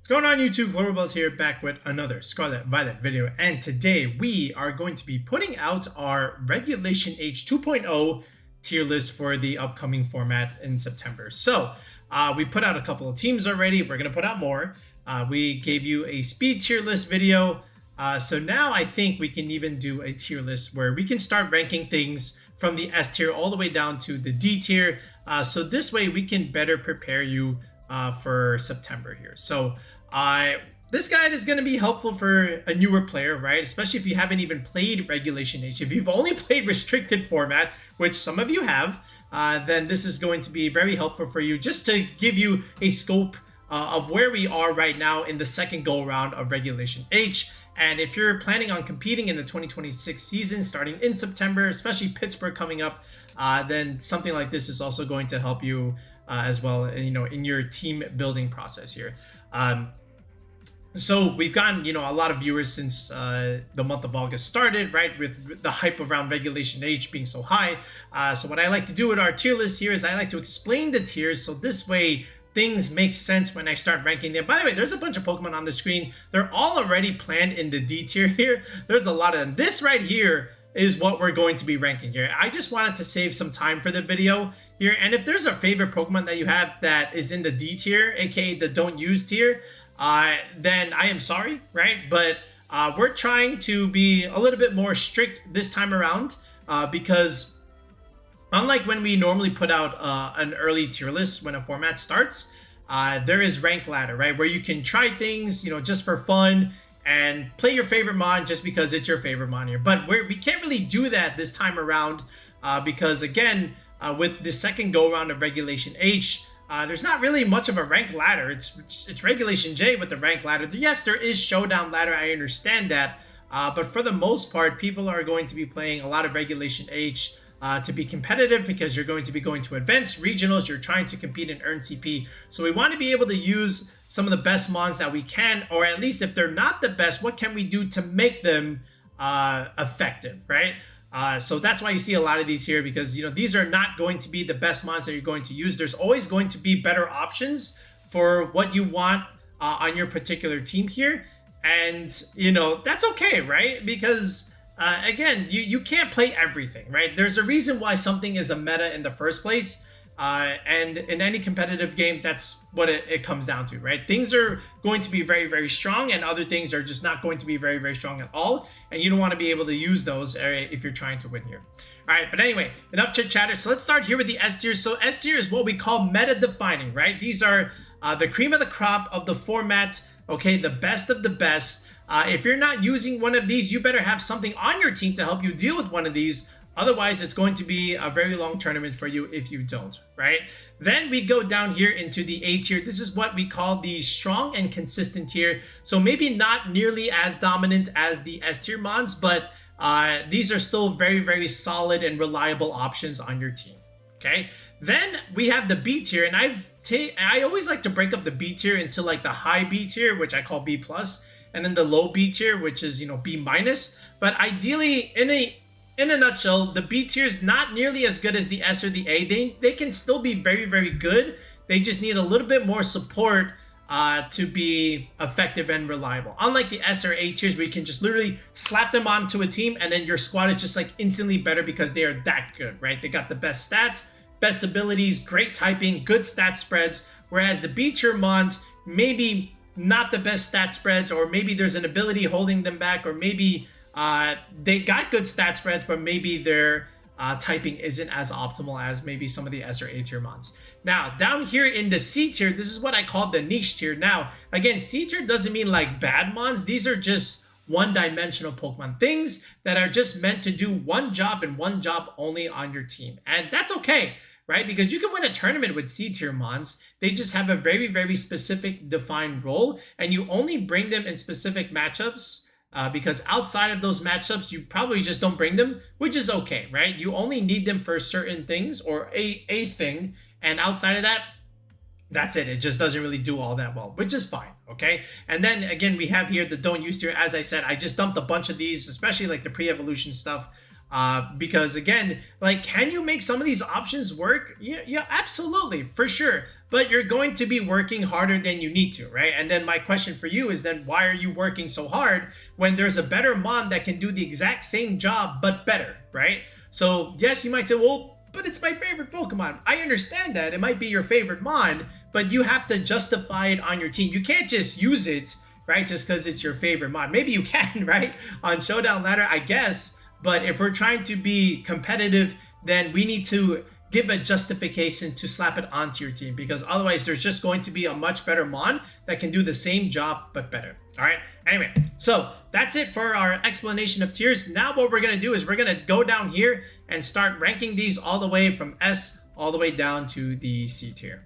What's going on YouTube? Globals here, back with another Scarlet Violet video, and today we are going to be putting out our Regulation H 2.0 tier list for the upcoming format in September. So we put out a couple of teams already. We're going to put out more. We gave you a speed tier list video. So now I think we can even do a tier list where we can start ranking things from the S tier all the way down to the D tier. So this way we can better prepare you for September here. So this guide is going to be helpful for a newer player, right? Especially if you haven't even played Regulation H. If you've only played restricted format, which some of you have, then this is going to be very helpful for you just to give you a scope of where we are right now in the second go around of Regulation H. And if you're planning on competing in the 2026 season starting in September, especially Pittsburgh coming up, then something like this is also going to help you as well, you know, in your team building process here. So we've gotten, you know, a lot of viewers since the month of August started, right? With the hype around Regulation H being so high. So what I like to do with our tier list here is I like to explain the tiers. So this way things make sense when I start ranking them. By the way, there's a bunch of Pokemon on the screen. They're all already planned in the D tier here. There's a lot of them. This right here is what we're going to be ranking here. I just wanted to save some time for the video here. And if there's a favorite Pokemon that you have that is in the D tier, aka the don't use tier, then I am sorry, right? But we're trying to be a little bit more strict this time around because unlike when we normally put out an early tier list when a format starts, there is rank ladder, right? Where you can try things, you know, just for fun and play your favorite mon just because it's your favorite mon here. But we can't really do that this time around because again, with the second go around of Regulation H, there's not really much of a rank ladder. It's Regulation J with the rank ladder. Yes, there is showdown ladder. I understand that. But for the most part, people are going to be playing a lot of Regulation H to be competitive because you're going to be going to advanced regionals. You're trying to compete and earn CP. So we want to be able to use some of the best mons that we can, or at least if they're not the best, what can we do to make them effective, right? So that's why you see a lot of these here, because you know these are not going to be the best mons that you're going to use. There's always going to be better options for what you want on your particular team here, and you know that's okay, right? Because again, you can't play everything, right? There's a reason why something is a meta in the first place, and in any competitive game, that's what it comes down to, right? Things are going to be very, very strong, and other things are just not going to be very, very strong at all, and you don't want to be able to use those if you're trying to win here. All right, but anyway, enough chit chatter. So let's start here with the S tier. So S tier is what we call meta defining, right? These are the cream of the crop of the format, okay, the best of the best. If you're not using one of these, you better have something on your team to help you deal with one of these. Otherwise, it's going to be a very long tournament for you if you don't, right? Then we go down here into the A tier. This is what we call the strong and consistent tier. So maybe not nearly as dominant as the S tier mons, but these are still very, very solid and reliable options on your team, okay? Then we have the B tier, and I always like to break up the B tier into like the high B tier, which I call B+, and then the low B tier, which is, you know, B-. But ideally, in a nutshell, the B tier is not nearly as good as the S or the A. They can still be very, very good. They just need a little bit more support to be effective and reliable. Unlike the S or A tiers, where you can just literally slap them onto a team and then your squad is just like instantly better because they are that good, right? They got the best stats, best abilities, great typing, good stat spreads. Whereas the B tier mons, maybe not the best stat spreads, or maybe there's an ability holding them back, or maybe they got good stat spreads, but maybe their typing isn't as optimal as maybe some of the S or A tier mons. Now, down here in the C tier, this is what I call the niche tier. Now, again, C tier doesn't mean like bad mons. These are just one-dimensional Pokemon, things that are just meant to do one job and one job only on your team. And that's okay, right? Because you can win a tournament with C tier mons. They just have a very, very specific defined role, and you only bring them in specific matchups. Because outside of those matchups, you probably just don't bring them, which is okay, right? You only need them for certain things or a thing. And outside of that, that's it. It just doesn't really do all that well, which is fine, okay? And then again, we have here the don't use tier. As I said, I just dumped a bunch of these, especially like the pre-evolution stuff. Because again, like, can you make some of these options work? Yeah, absolutely, for sure. but you're going to be working harder than you need to, right? And then my question for you is then why are you working so hard when there's a better mon that can do the exact same job but better, right? So yes, you might say, well, but it's my favorite Pokemon. I understand that. It might be your favorite mon, but you have to justify it on your team. You can't just use it, right, just because it's your favorite mon. Maybe you can, right, on Showdown Ladder, I guess. But if we're trying to be competitive, then we need to give a justification to slap it onto your team, because otherwise there's just going to be a much better mon that can do the same job but better. All right, anyway, so that's it for our explanation of tiers. Now what we're going to do is we're going to go down here and start ranking these all the way from S all the way down to the C tier.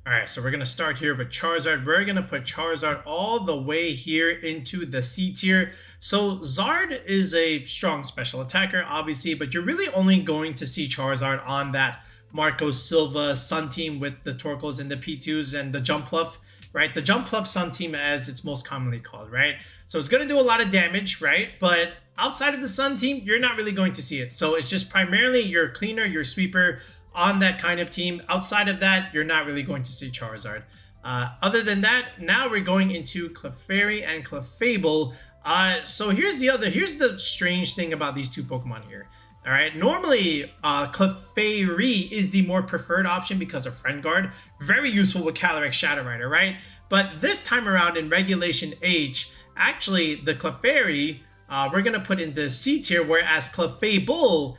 All right, so we're going to start here with Charizard. We're going to put Charizard all the way here into the C tier. So Zard is a strong special attacker, obviously, but you're really only going to see Charizard on that Marco Silva Sun team with the Torkoals and the P2s and the Jumpluff, right? The Jumpluff Sun team, as it's most commonly called, right? So it's going to do a lot of damage, right? But outside of the Sun team, you're not really going to see it. So it's just primarily your cleaner, your sweeper, on that kind of team. Outside of that, you're not really going to see Charizard. Other than that, now we're going into Clefairy and Clefable. So here's the strange thing about these two Pokemon here. All right, normally Clefairy is the more preferred option because of Friend Guard. Very useful with Calyrex Shadow Rider, right? But this time around in Regulation H, actually the Clefairy we're gonna put in the C tier, whereas Clefable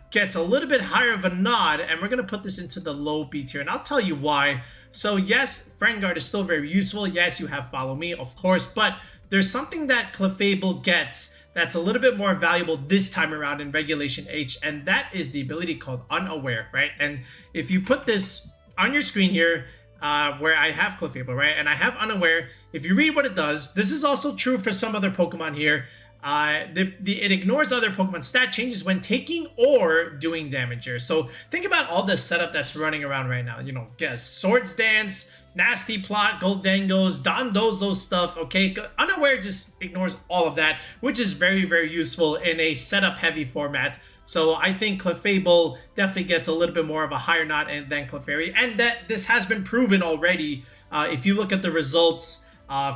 gets a little bit higher of a nod, and we're going to put this into the low B tier, and I'll tell you why. So yes, Friend Guard is still very useful. Yes, you have Follow Me, of course, but there's something that Clefable gets that's a little bit more valuable this time around in Regulation H, and that is the ability called Unaware, right? And if you put this on your screen here, where I have Clefable, right, and I have Unaware, if you read what it does, this is also true for some other Pokemon here. It ignores other Pokemon stat changes when taking or doing damage here. So think about all the setup that's running around right now. You know, guess Swords Dance, Nasty Plot, Goldengos, Dondozo stuff. Okay, Unaware just ignores all of that, which is very, very useful in a setup heavy format. So I think Clefable definitely gets a little bit more of a higher nod than Clefairy, and that this has been proven already. If you look at the results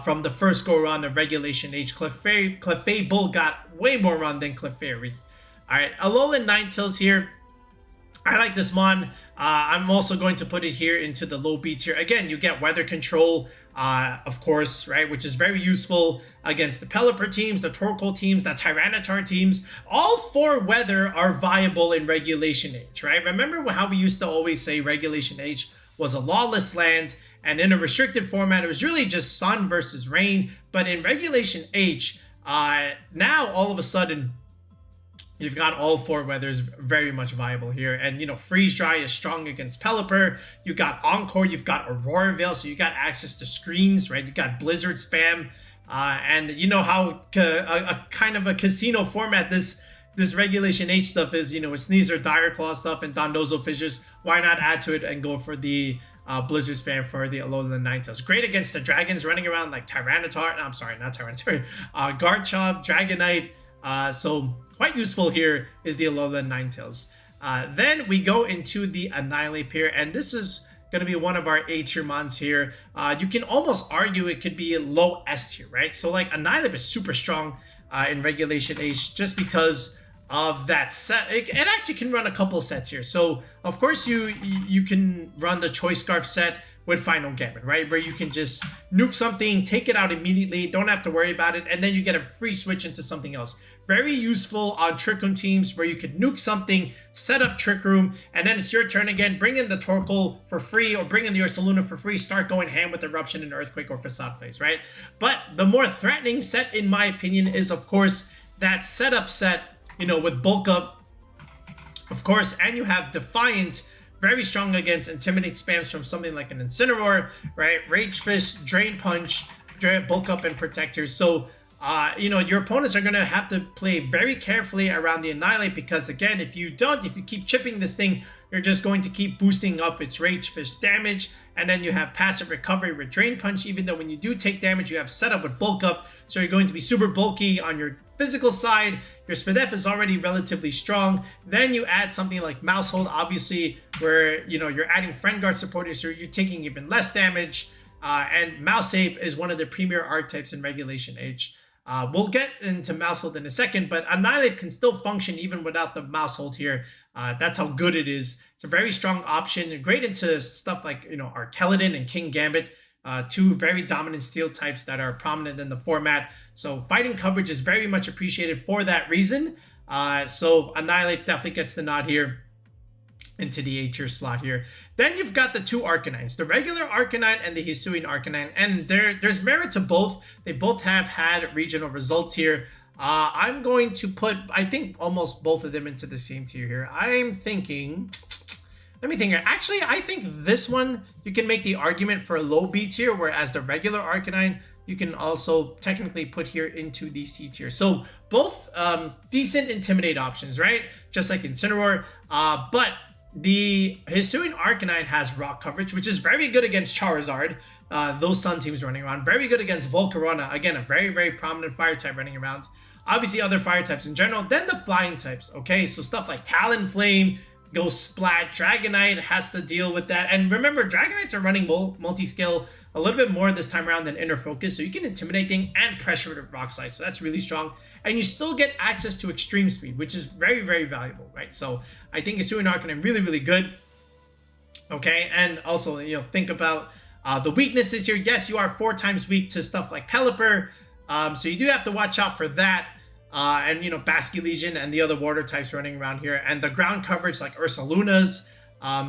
from the first go around of Regulation H, Clefable got way more run than Clefairy. All right, Alolan Ninetales here. I like this mon. I'm also going to put it here into the low B tier. Again, you get weather control, of course, right, which is very useful against the Pelipper teams, the Torkoal teams, the Tyranitar teams. All 4 weather are viable in Regulation H, right? Remember how we used to always say Regulation H was a lawless land, and in a restricted format, it was really just sun versus rain. But in Regulation H, now all of a sudden, you've got all 4 weathers very much viable here. And, you know, Freeze Dry is strong against Pelipper. You got Encore, you've got Aurora Veil, so you got access to screens, right? You got Blizzard Spam. And you know how a kind of a casino format this Regulation H stuff is, you know, with Sneasel, Dire Claw stuff, and Dondozo Fissures. Why not add to it and go for the Blizzard Spam for the Alolan Ninetales? Great against the dragons running around like Tyranitar. No, I'm sorry, not Tyranitar. Garchomp, Dragonite. So quite useful here is the Alolan Ninetales. Then we go into the Annihilate here, and this is going to be one of our A tier mons here. You can almost argue it could be low S tier, right? So like Annihilate is super strong in Regulation H just because of that set. It actually can run a couple sets here. So of course you can run the Choice Scarf set with Final Gambit, right? Where you can just nuke something, take it out immediately, don't have to worry about it, and then you get a free switch into something else. Very useful on Trick Room teams where you could nuke something, set up Trick Room, and then it's your turn again. Bring in the Torkoal for free, or bring in the Ursaluna for free. Start going ham with Eruption and Earthquake or Facade Plays, right? But the more threatening set, in my opinion, is of course that setup set, you know, with Bulk Up, of course, and you have Defiant, very strong against Intimidate spams from something like an Incineroar, right? Rage Fist, Drain Punch, Bulk Up, and Protectors. So, you know, your opponents are going to have to play very carefully around the Annihilate because, again, if you keep chipping this thing you're just going to keep boosting up its rage fist damage. And then you have passive recovery with Drain Punch, even though when you do take damage, you have setup with bulk up. So you're going to be super bulky on your physical side. Your SpDef is already relatively strong. Then you add something like Mouse Hold, obviously, where you're adding Friend Guard supporters, so you're taking even less damage. And Mouse Ape is one of the premier archetypes in Regulation H. We'll get into Mouse Hold in a second, but Annihilate can still function even without the Mouse Hold here. That's how good it is. It's a very strong option, great into stuff like Arkeladon and King Gambit, two very dominant steel types that are prominent in the format. So fighting coverage is very much appreciated for that reason. So Annihilate definitely gets the nod here into the A tier slot here. Then you've got the two Arcanines, the regular Arcanine and the Hisuian Arcanine, and there's merit to both. They both have had regional results here. I'm going to put, I think, almost both of them into the same tier here. I'm thinking, let me think here. Actually, I think this one, you can make the argument for a low B tier, whereas the regular Arcanine, you can also technically put here into the C tier. So both decent Intimidate options, right? Just like Incineroar, but the Hisuian Arcanine has rock coverage, which is very good against Charizard. Those Sun teams running around. Very good against Volcarona. Again, a very, very prominent fire type running around. Obviously, other fire types in general. Then the flying types. Okay, so stuff like Talonflame, Ghost Splat, Dragonite has to deal with that. And remember, Dragonites are running multi-scale a little bit more this time around than Inner Focus. So you can Intimidate thing and pressure with Rock Slide. So that's really strong. And you still get access to Extreme Speed, which is very, very valuable, right? So I think Hisuian Arcanine really, really good. Okay, and also, think about the weaknesses here. Yes, you are 4 times weak to stuff like Pelipper. So you do have to watch out for that. And, Basculegion and the other water types running around here. And the ground coverage like Ursaluna's.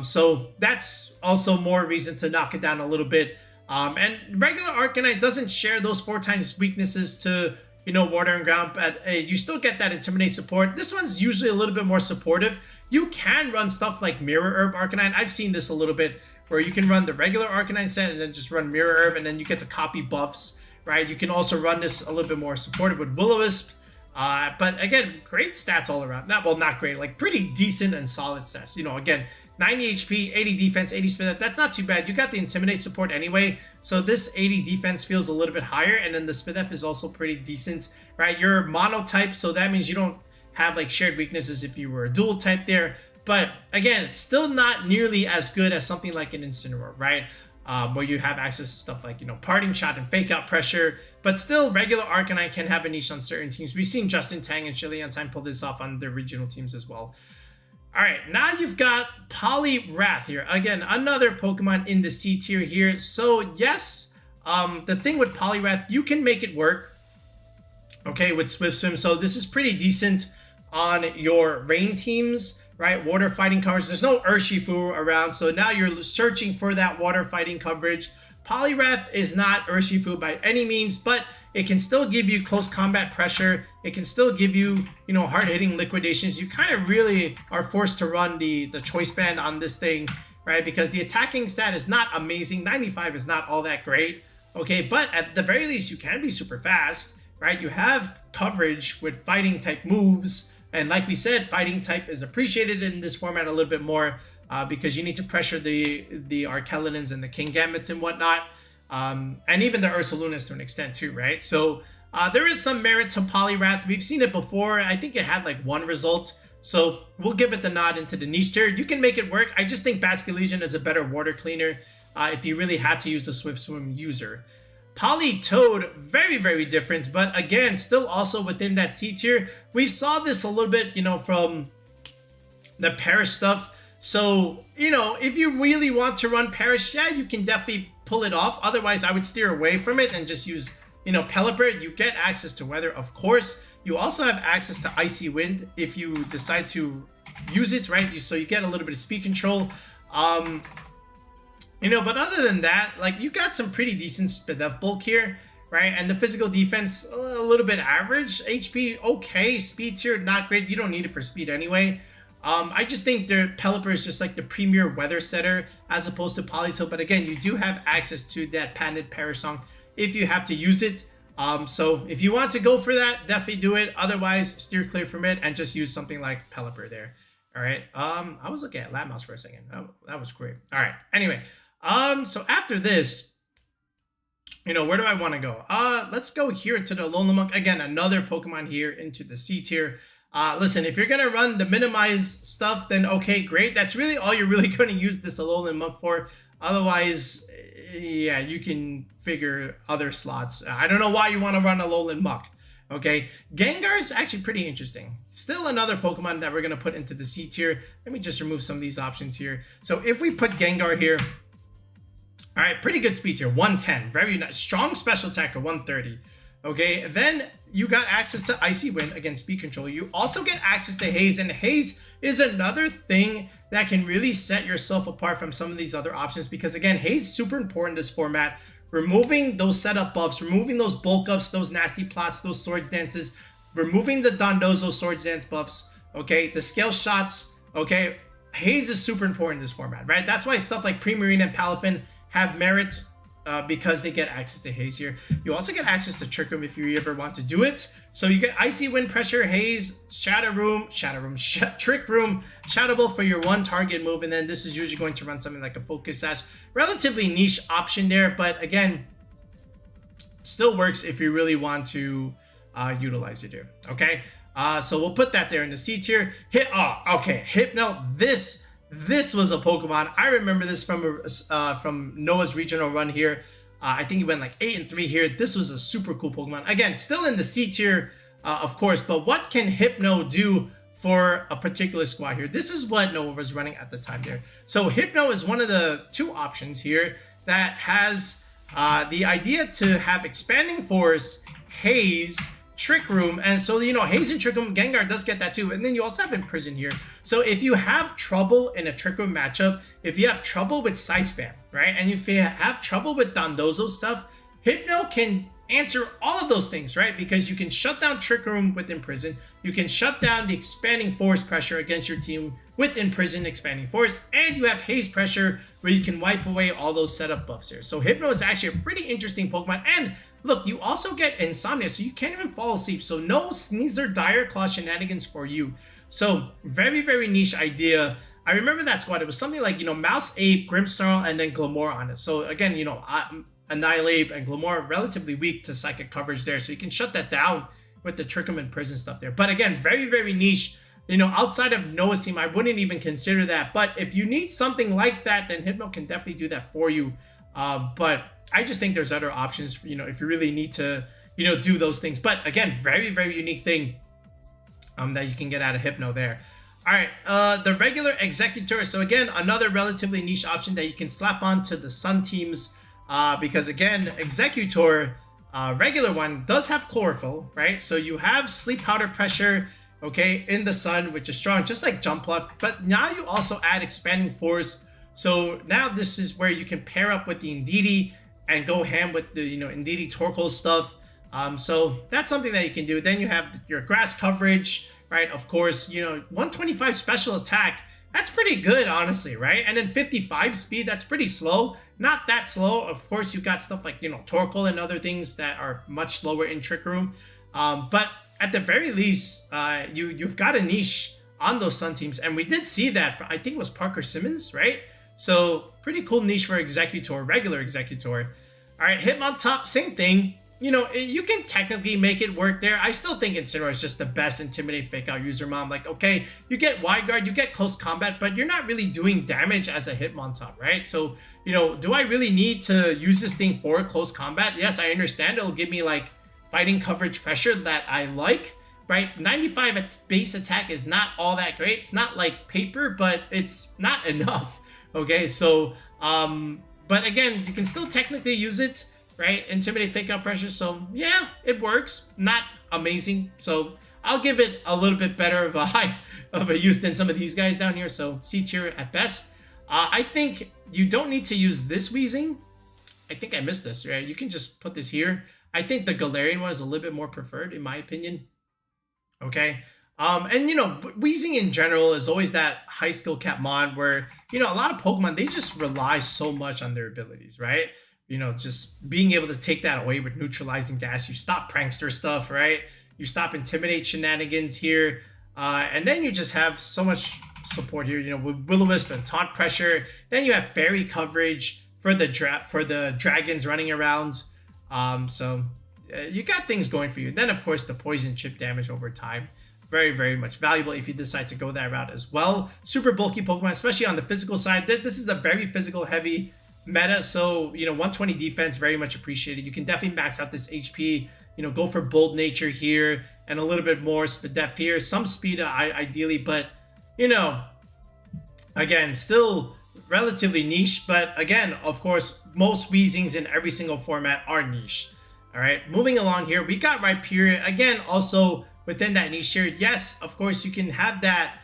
So that's also more reason to knock it down a little bit. And regular Arcanine doesn't share those 4 times weaknesses to, water and ground, but you still get that Intimidate support. This one's usually a little bit more supportive. You can run stuff like Mirror Herb Arcanine. I've seen this a little bit, where you can run the regular Arcanine set and then just run Mirror Herb, and then you get the copy buffs, right? You can also run this a little bit more supportive with Will-O-Wisp. But again, great stats all around. Not great, like pretty decent and solid stats. Again, 90 HP, 80 defense, 80 speed. That's not too bad. You got the Intimidate support anyway. So this 80 defense feels a little bit higher. And then the SpDef is also pretty decent, right? You're mono type, so that means you don't have like shared weaknesses if you were a dual type there. But again, it's still not nearly as good as something like an Incineroar, right? Where you have access to stuff like, Parting Shot and Fake Out Pressure. But still, regular Arcanine can have a niche on certain teams. We've seen Justin Tang and Chilean Time pull this off on their regional teams as well. All right, now you've got Poliwrath here. Again, another Pokemon in the C tier here. So yes, the thing with Poliwrath, you can make it work, okay, with Swift Swim. So this is pretty decent on your rain teams, right? Water fighting coverage. There's no Urshifu around, so now you're searching for that water fighting coverage. Poliwrath is not Urshifu by any means, but it can still give you close combat pressure. It can still give you, hard-hitting liquidations. You kind of really are forced to run the choice band on this thing, right? Because the attacking stat is not amazing. 95 is not all that great, okay? But at the very least, you can be super fast, right? You have coverage with fighting type moves. And like we said, fighting type is appreciated in this format a little bit more because you need to pressure the Arkeladons and the King Gambits and whatnot. And even the Ursalunas to an extent too, right? So there is some merit to Poliwrath. We've seen it before. I think it had like 1 result. So we'll give it the nod into the niche tier. You can make it work. I just think Basculegion is a better water cleaner if you really had to use the Swift Swim user. Politoed, very, very different. But again, still also within that C tier. We saw this a little bit, from the Perish stuff. So, if you really want to run Perish, yeah, you can definitely pull it off. Otherwise, I would steer away from it and just use, Pelipper. You get access to weather, of course. You also have access to Icy Wind if you decide to use it, right? So you get a little bit of speed control. But other than that, like, you got some pretty decent SpDef bulk here, right? And the physical defense, a little bit average. HP, okay. Speed tier, not great. You don't need it for speed anyway. I just think the Pelipper is just like the premier weather setter as opposed to Politoed. But again, you do have access to that patented Perish Song if you have to use it. So if you want to go for that, definitely do it. Otherwise, steer clear from it and just use something like Pelipper there, All right. I was looking at Lab Mouse for a second. That was great. All right. Anyway, so after this, where do I want to go? Let's go here to the Alolan Monk. Again, another Pokemon here into the C tier. Listen, if you're gonna run the minimize stuff, then okay, great. That's really all you're really gonna use this Alolan Monk for. Otherwise, yeah, you can figure other slots. I don't know why you want to run Alolan Monk. Okay, Gengar's actually pretty interesting. Still another Pokemon that we're gonna put into the C tier. Let me just remove some of these options here. So if we put Gengar here, all right, pretty good speed tier, 110. Very nice, strong special attacker, 130. Okay, then you got access to Icy Wind, again, speed control. You also get access to Haze, and Haze is another thing that can really set yourself apart from some of these other options, because again, Haze is super important in this format. Removing those setup buffs, removing those bulk ups, those nasty plots, those swords dances, removing the Dondozo swords dance buffs, okay, the scale shots, okay, Haze is super important in this format, right? That's why stuff like Primarine and Palafin have merit, because they get access to Haze here. You also get access to Trick Room if you ever want to do it. So you get Icy Wind, Pressure, Haze, Trick Room, Shadowball for your one target move, and then this is usually going to run something like a Focus Sash. Relatively niche option there, but again, still works if you really want to utilize it here. Okay, so we'll put that there in the C tier. Hypno. This was a Pokemon. I remember this from Noah's regional run here. I think he went like 8-3 here. This was a super cool Pokemon. Again, still in the C tier, of course, but what can Hypno do for a particular squad here? This is what Noah was running at the time there. So Hypno is one of the two options here that has the idea to have Expanding Force, Haze, Trick Room, and so Haze and Trick Room, Gengar does get that too, and then you also have Imprison here. So if you have trouble in a Trick Room matchup, if you have trouble with Side Spam, right, and if you have trouble with Dondozo stuff, Hypno can answer all of those things, right? Because you can shut down Trick Room with Imprison, you can shut down the Expanding Force pressure against your team with Imprison, Expanding Force, and you have Haze pressure where you can wipe away all those setup buffs here. So Hypno is actually a pretty interesting Pokemon, and look, you also get Insomnia, so you can't even fall asleep. So no Sneasel Dire Claw shenanigans for you. So very, very niche idea. I remember that squad. It was something like, Mouse, Ape, Grimmsnarl, and then Glamour on it. So again, Annihilate and Glamour relatively weak to psychic coverage there. So you can shut that down with the Trick 'em and Prison stuff there. But again, very, very niche. Outside of Noah's team, I wouldn't even consider that. But if you need something like that, then Hypno can definitely do that for you. But I just think there's other options, if you really need to, do those things. But again, very, very unique thing that you can get out of Hypno there. All right, the regular Executor. So again, another relatively niche option that you can slap onto the Sun teams, because again, Executor, regular one, does have Chlorophyll, right? So you have Sleep Powder Pressure, okay, in the Sun, which is strong, just like Jump Bluff. But now you also add Expanding Force. So now this is where you can pair up with the Indeedee and go ham with the Indeedee Torkoal stuff. So that's something that you can do. Then you have your grass coverage, right? Of course, 125 special attack. That's pretty good, honestly, right? And then 55 speed, that's pretty slow. Not that slow. Of course, you've got stuff like, Torkoal and other things that are much slower in Trick Room. But at the very least, you've got a niche on those Sun teams. And we did see that for, I think it was Parker Simmons, right? So pretty cool niche for Executor, regular Executor. All right, Hitmontop, same thing. You can technically make it work there. I still think Incineroar is just the best Intimidate Fake Out user mom. Like, okay, you get Wide Guard, you get Close Combat, but you're not really doing damage as a Hitmontop, right? So, do I really need to use this thing for Close Combat? Yes, I understand. It'll give me like fighting coverage pressure that I like, right? 95 at base attack is not all that great. It's not like paper, but it's not enough. Okay, so, but again, you can still technically use it, right? Intimidate, Fake Out Pressure. So yeah, it works. Not amazing. So I'll give it a little bit better of a use than some of these guys down here. So C tier at best. I think you don't need to use this Weezing. I think I missed this, right? You can just put this here. I think the Galarian one is a little bit more preferred in my opinion. Okay. And Weezing in general is always that high skill cap mod where, a lot of Pokemon, they just rely so much on their abilities, right? Just being able to take that away with neutralizing gas. You stop prankster stuff, right? You stop intimidate shenanigans here. And then you just have so much support here, you know, with Will-O-Wisp and Taunt Pressure. Then you have Fairy coverage for the dragons running around. So you got things going for you. Then, of course, the Poison Chip damage over time. Very, very much valuable if you decide to go that route as well. Super bulky Pokemon, especially on the physical side. This is a very physical heavy meta, so, you know, 120 defense, very much appreciated. You can definitely max out this HP, you know, go for Bold Nature here and a little bit more depth here. Some speed ideally, but, you know, again, still relatively niche. But again, of course, most Weezings in every single format are niche. All right, moving along here, we got Rhyperior. Again, also within that niche here. Yes, of course, you can have that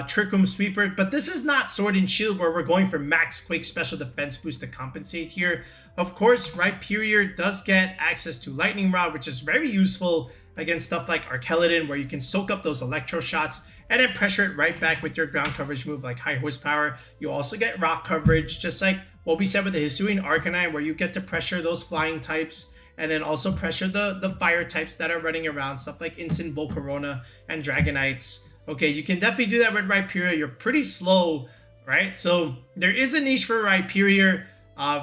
Trick Room Sweeper, but this is not Sword and Shield where we're going for max quick special defense boost to compensate here. Of course, Rhyperior does get access to Lightning Rod, which is very useful against stuff like Archeladon, where you can soak up those electro shots and then pressure it right back with your ground coverage move like High Horsepower. You also get rock coverage, just like what we said with the Hisuian Arcanine, where you get to pressure those flying types and then also pressure the fire types that are running around, stuff like Instant Volcarona and Dragonites. Okay, you can definitely do that with Rhyperior. You're pretty slow, right? So there is a niche for Rhyperior,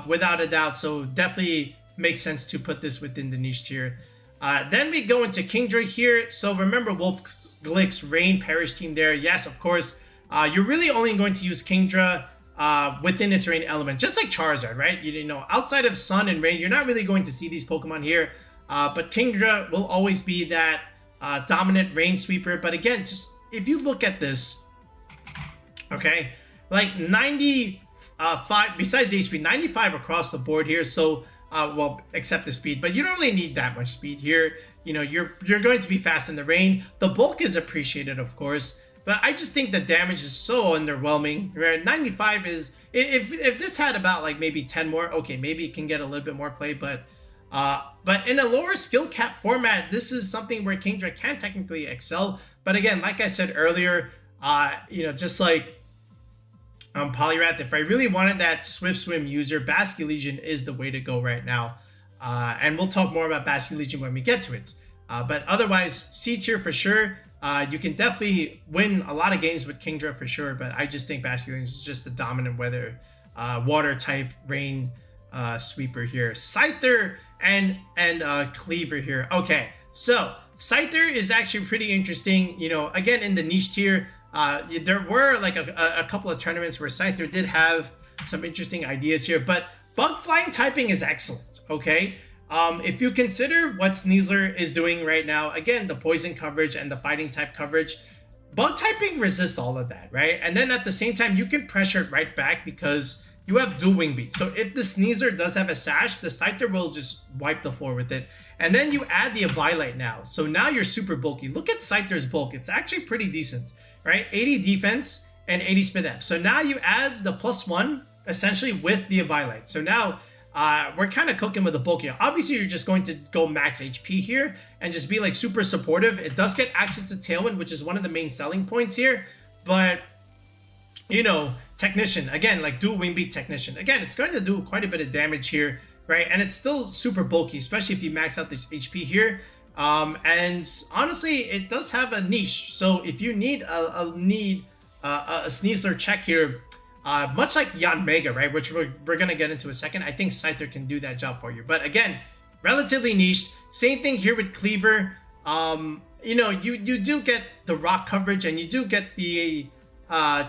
without a doubt. So definitely makes sense to put this within the niche tier. Then we go into Kingdra here. So remember Wolfglick's Rain Perish team there. Yes, of course. You're really only going to use Kingdra within its rain element, just like Charizard, right? You know, outside of Sun and Rain, you're not really going to see these Pokemon here. But Kingdra will always be that dominant rain sweeper. But again, just if you look at this, okay, like 95 besides the HP, 95 across the board here. So well, except the speed, but you don't really need that much speed here. You know, you're going to be fast in the rain. The bulk is appreciated, of course, but I just think the damage is so underwhelming. Right? 95 is, if this had about like maybe 10 more, okay, maybe it can get a little bit more play, but in a lower skill cap format, this is something where Kingdra can technically excel. But again, like I said earlier, you know, just like Poliwrath, if I really wanted that Swift Swim user, Basculegion is the way to go right now. And we'll talk more about Basculegion when we get to it. But otherwise, C tier for sure. You can definitely win a lot of games with Kingdra for sure, but I just think Basculegion is just the dominant water type rain sweeper here. Scyther and Cleaver here. Okay, so Scyther is actually pretty interesting. You know, again, in the niche tier, there were like a couple of tournaments where Scyther did have some interesting ideas here, but bug flying typing is excellent, okay? If you consider what Sneasler is doing right now, again, the poison coverage and the fighting type coverage, bug typing resists all of that, right? And then at the same time, you can pressure it right back because you have dual wing beat. So if the Sneasler does have a sash, the Scyther will just wipe the floor with it. And then you add the Eviolite now. So now you're super bulky. Look at Scyther's bulk. It's actually pretty decent, right? 80 defense and 80 speed F. So now you add the +1 essentially with the Eviolite. So now we're kind of cooking with the bulk here. Obviously, you're just going to go max HP here and just be like super supportive. It does get access to Tailwind, which is one of the main selling points here. But, you know, Technician, again, like dual wing beat Technician. Again, it's going to do quite a bit of damage here, right? And it's still super bulky, especially if you max out this HP here. And honestly, it does have a niche. So if you need a Sneasler check here, much like Yanmega, right, which we're going to get into a second, I think Scyther can do that job for you. But again, relatively niche. Same thing here with Cleaver. You know, you do get the rock coverage and you do get the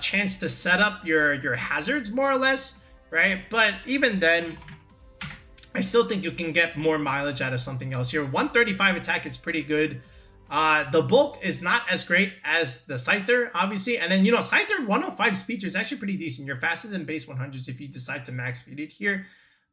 chance to set up your hazards more or less, right? But even then, I still think you can get more mileage out of something else here. 135 attack is pretty good. The bulk is not as great as the Scyther, obviously. And then, you know, Scyther 105 speed is actually pretty decent. You're faster than base 100s if you decide to max speed it here.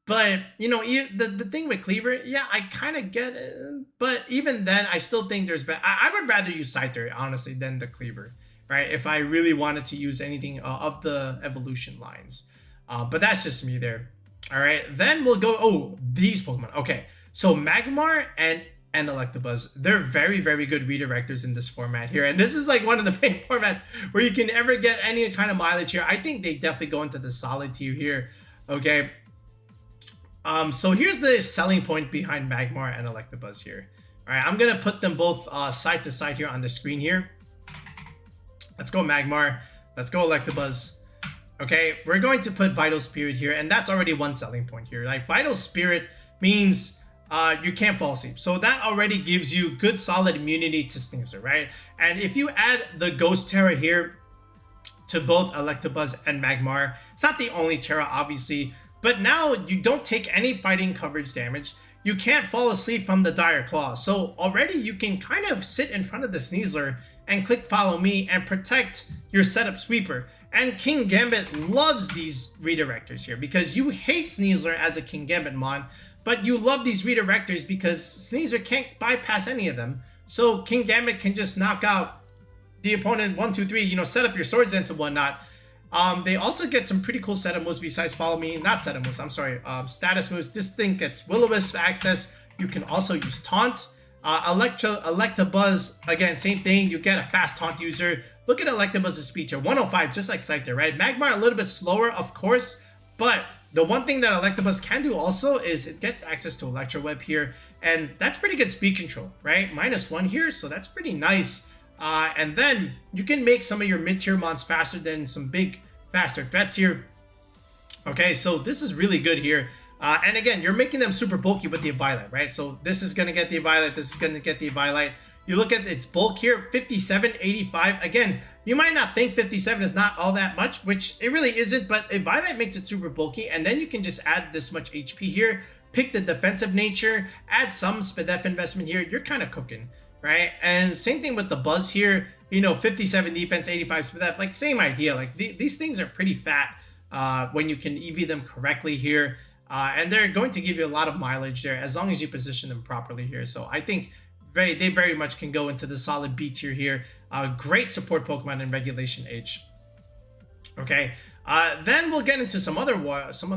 But, you know, the thing with Cleaver, yeah, I kind of get it. But even then, I still think there's better. I would rather use Scyther, honestly, than the Cleaver, right? If I really wanted to use anything of the evolution lines. But that's just me there. All right, then we'll go, oh, these Pokemon. Okay, so Magmar and Electabuzz, they're very, very good redirectors in this format here. And this is like one of the main formats where you can ever get any kind of mileage here. I think they definitely go into the solid tier here, okay? So here's the selling point behind Magmar and Electabuzz here. All right, I'm going to put them both side to side here on the screen here. Let's go Magmar. Let's go Electabuzz. Okay, we're going to put Vital Spirit here, and that's already one selling point here. Like, Vital Spirit means you can't fall asleep. So that already gives you good solid immunity to Sneasler, right? And if you add the Ghost Terra here to both Electabuzz and Magmar, it's not the only Terra, obviously, but now you don't take any fighting coverage damage. You can't fall asleep from the Dire Claw. So already you can kind of sit in front of the Sneasler and click Follow Me and protect your setup sweeper. And Kingambit loves these redirectors here because you hate Sneasler as a Kingambit mon, but you love these redirectors because Sneasler can't bypass any of them. So Kingambit can just knock out the opponent 1, 2, 3, you know, set up your Swords Dance and whatnot. They also get some pretty cool setup moves besides Follow Me. Not setup moves, I'm sorry. Status moves. This thing gets Will-O-Wisp access. You can also use Taunt. Electabuzz, again, same thing. You get a fast Taunt user. Look at Electabuzz's speed here. 105, just like Scyther, right? Magmar a little bit slower, of course. But the one thing that Electabuzz can do also is it gets access to Electro Web here. And that's pretty good speed control, right? -1 here, so that's pretty nice. And then you can make some of your mid-tier mons faster than some big, faster threats here. Okay, so this is really good here. And again, you're making them super bulky with the Eviolite, right? So this is going to get the Eviolite, this is going to get the Eviolite. You look at its bulk here, 57, 85. Again, you might not think 57 is not all that much, which it really isn't, but Eviolite makes it super bulky, and then you can just add this much HP here, pick the defensive nature, add some SPDF investment here, you're kind of cooking, right? And same thing with the Buzz here, you know, 57 defense, 85 SPDF, like same idea. Like these things are pretty fat when you can EV them correctly here. And they're going to give you a lot of mileage there as long as you position them properly here. So I think they very much can go into the solid B tier here. Great support Pokemon in Regulation H. Okay, then we'll get into some other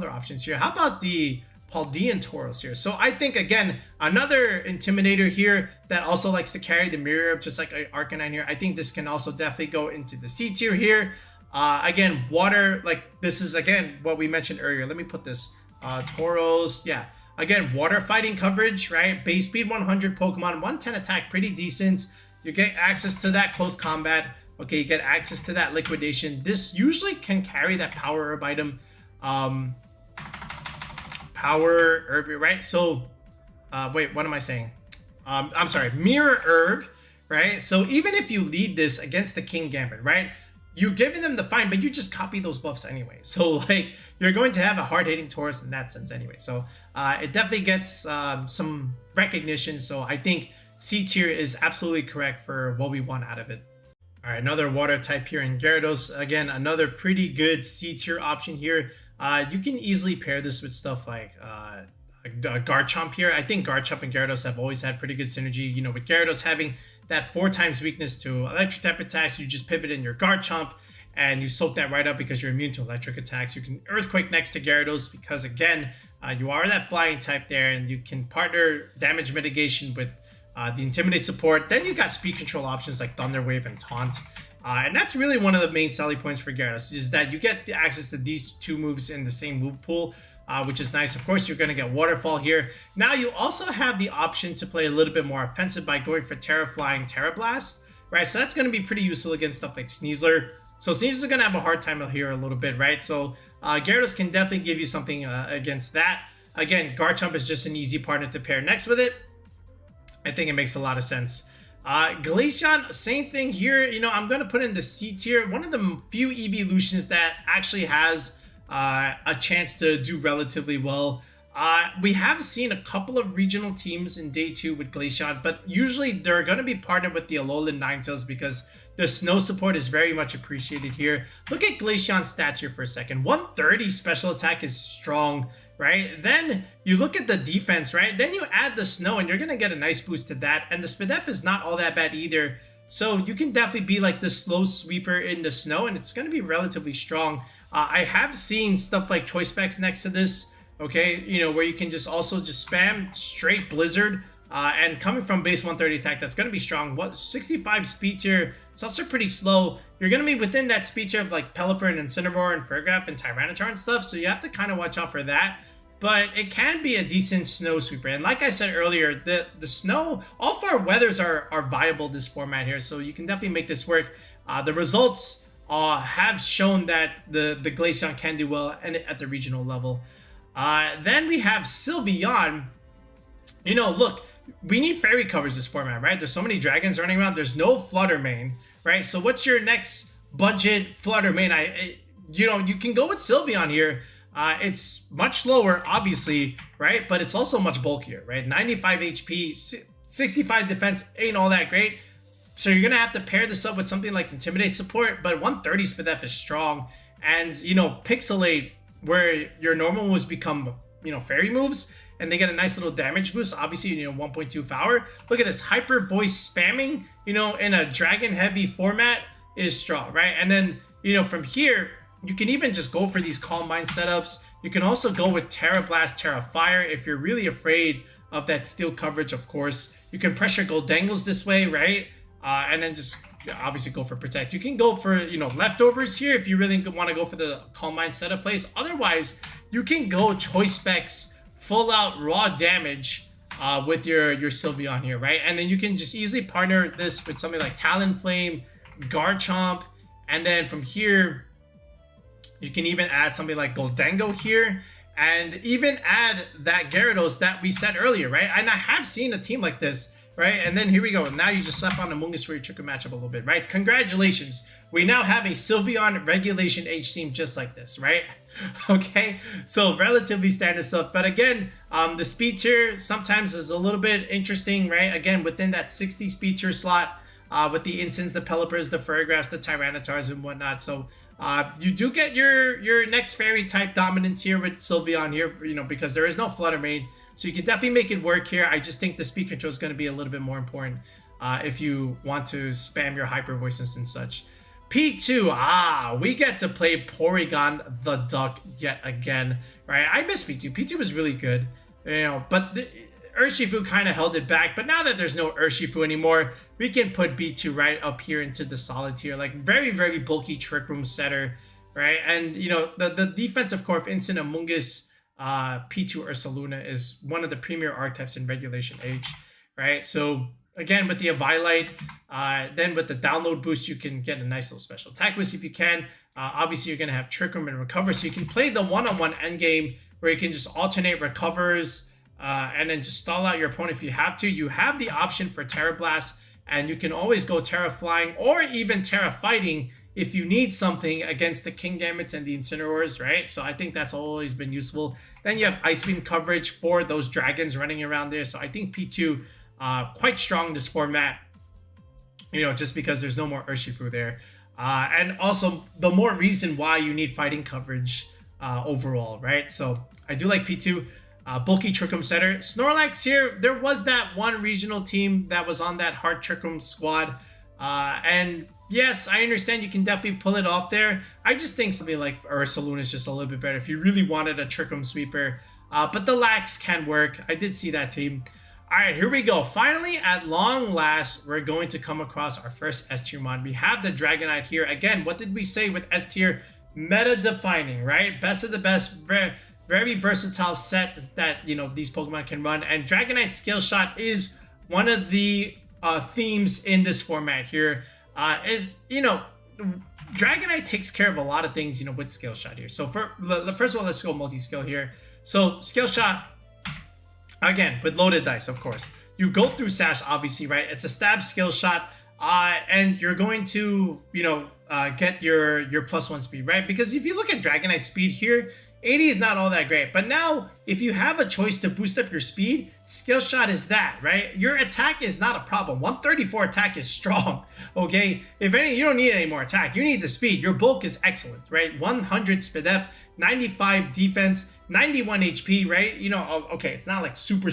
options here. How about the Paldean Tauros here? So I think, again, another Intimidator here that also likes to carry the Mirror Up, just like Arcanine here. I think this can also definitely go into the C tier here. Again, water, like this is, again, what we mentioned earlier. Let me put this. Tauros, yeah. Again, water fighting coverage, right? Base speed 100 Pokemon, 110 attack, pretty decent. You get access to that close combat. Okay, you get access to that liquidation. This usually can carry that power herb item. Power herb, right? So, wait, what am I saying? I'm sorry, mirror herb, right? So even if you lead this against the Kingambit, right? You're giving them the fine, but you just copy those buffs anyway. So like you're going to have a hard-hitting Tauros in that sense anyway. So it definitely gets some recognition. So I think C tier is absolutely correct for what we want out of it. All right, another water type here in Gyarados. Again, another pretty good C tier option here. You can easily pair this with stuff like Garchomp here. I think Garchomp and Gyarados have always had pretty good synergy. You know, with Gyarados having that 4 times weakness to electric type attacks, you just pivot in your Garchomp and you soak that right up because you're immune to electric attacks. You can Earthquake next to Gyarados because, again, you are that flying type there, and you can partner damage mitigation with the Intimidate support. Then you got speed control options like Thunder Wave and Taunt. And that's really one of the main selling points for Gyarados, is that you get the access to these 2 moves in the same move pool, which is nice. Of course, you're going to get Waterfall here. Now, you also have the option to play a little bit more offensive by going for Terra Flying, Terra Blast, right? So that's going to be pretty useful against stuff like Sneasler. So Sneasler's going to have a hard time here a little bit, right? So Gyarados can definitely give you something against that. Again, Garchomp is just an easy partner to pair next with it. I think it makes a lot of sense. Glaceon, same thing here. You know, I'm going to put in the C tier. One of the few evolutions that actually has a chance to do relatively well. We have seen a couple of regional teams in day 2 with Glaceon, but usually they're going to be partnered with the Alolan Ninetales because the snow support is very much appreciated here. Look at Glaceon's stats here for a second. 130 special attack is strong, right? Then you look at the defense, right? Then you add the snow and you're going to get a nice boost to that. And the SPDF is not all that bad either. So you can definitely be like the slow sweeper in the snow, and it's going to be relatively strong. I have seen stuff like Choice Specs next to this, okay? You know, where you can just also just spam straight Blizzard. And coming from base 130 attack, that's going to be strong. What, 65 speed tier? It's also pretty slow. You're going to be within that speed tier of like Pelipper and Incineroar and Fergraph and Tyranitar and stuff, so you have to kind of watch out for that. But it can be a decent snow sweeper. And like I said earlier, the snow, all 4 weathers are viable this format here, so you can definitely make this work. The results have shown that the Glaceon can do well and at the regional level. Then we have Sylveon. You know, look, we need fairy coverage this format, right? There's so many dragons running around. There's no Flutter Mane, right? So what's your next budget Flutter Mane? You know, you can go with Sylveon here. It's much slower, obviously, right? But it's also much bulkier, right? 95 HP, 65 defense ain't all that great. So you're going to have to pair this up with something like Intimidate support, but 130 SPDF is strong. And, you know, Pixelate, where your normal moves become, you know, fairy moves, and they get a nice little damage boost. Obviously, you know, 1.2 power. Look at this, hyper voice spamming, you know, in a dragon heavy format is strong, right? And then, you know, from here, you can even just go for these Calm Mind setups. You can also go with Terra Blast, Terra Fire if you're really afraid of that steel coverage, of course. You can pressure Goldangles this way, right? And then just obviously go for Protect. You can go for, you know, Leftovers here if you really want to go for the Calm Mind setup plays. Otherwise, you can go Choice Specs, full out raw damage with your Sylveon here, right? And then you can just easily partner this with something like Talonflame, Garchomp, and then from here, you can even add something like Goldango here, and even add that Gyarados that we said earlier, right? And I have seen a team like this, right? And then here we go. Now you just slap on Amoonguss for your trick matchup a little bit, right? Congratulations. We now have a Sylveon Regulation H team just like this, right? Okay, so relatively standard stuff. But again, the speed tier sometimes is a little bit interesting, right? Again, within that 60 speed tier slot, with the Incense, the Pelipper's, the Furgraphs, the Tyrannotars, and whatnot. So you do get your next fairy type dominance here with Sylveon here, you know, because there is no Flutter Mane. So you can definitely make it work here. I just think the speed control is going to be a little bit more important if you want to spam your hyper voices and such. P2, we get to play Porygon the Duck yet again, right? I miss P2. P2 was really good, you know, but Urshifu kind of held it back. But now that there's no Urshifu anymore, we can put B2 right up here into the solid tier. Like very, very bulky Trick Room setter, right? And, you know, the defensive core of Instant Amoonguss, P2 Ursaluna is one of the premier archetypes in Regulation H, right? So again, with the Eviolite, then with the download boost, you can get a nice little special attack boost if you can. Obviously, you're going to have Trick Room and Recover, so you can play the one-on-one endgame where you can just alternate recovers and then just stall out your opponent if you have to. You have the option for Terra Blast, and you can always go Terra Flying or even Terra Fighting if you need something against the Kingambits and the Incineroars, right? So I think that's always been useful. Then you have Ice Beam coverage for those dragons running around there. So I think P2 quite strong this format, you know, just because there's no more Urshifu there. And also the more reason why you need fighting coverage overall, right? So I do like P2. Bulky Trick Room setter. Snorlax here, there was that one regional team that was on that hard Trick Room squad. And yes, I understand you can definitely pull it off there. I just think something like Ursaluna is just a little bit better if you really wanted a Trick Room sweeper. But the Lax can work. I did see that team. All right, here we go. Finally, at long last, we're going to come across our first S-tier mod. We have the Dragonite here. Again, what did we say with S-tier? Meta-defining, right? Best of the best, very versatile sets that, you know, these Pokemon can run. And Dragonite Skill Shot is one of the themes in this format here. You know, Dragonite takes care of a lot of things, you know, with Skill Shot here. So first of all, let's go multi-skill here. So Skill Shot, again, with loaded dice, of course. You go through Sash, obviously, right? It's a stab skill shot, and you're going to, you know, get your +1 speed, right? Because if you look at Dragonite speed here, 80 is not all that great. But now, if you have a choice to boost up your speed, skill shot is that, right? Your attack is not a problem. 134 attack is strong, okay? If any, you don't need any more attack. You need the speed. Your bulk is excellent, right? 100 SPDF, 95 defense, 91 HP, right? You know, okay, it's not like super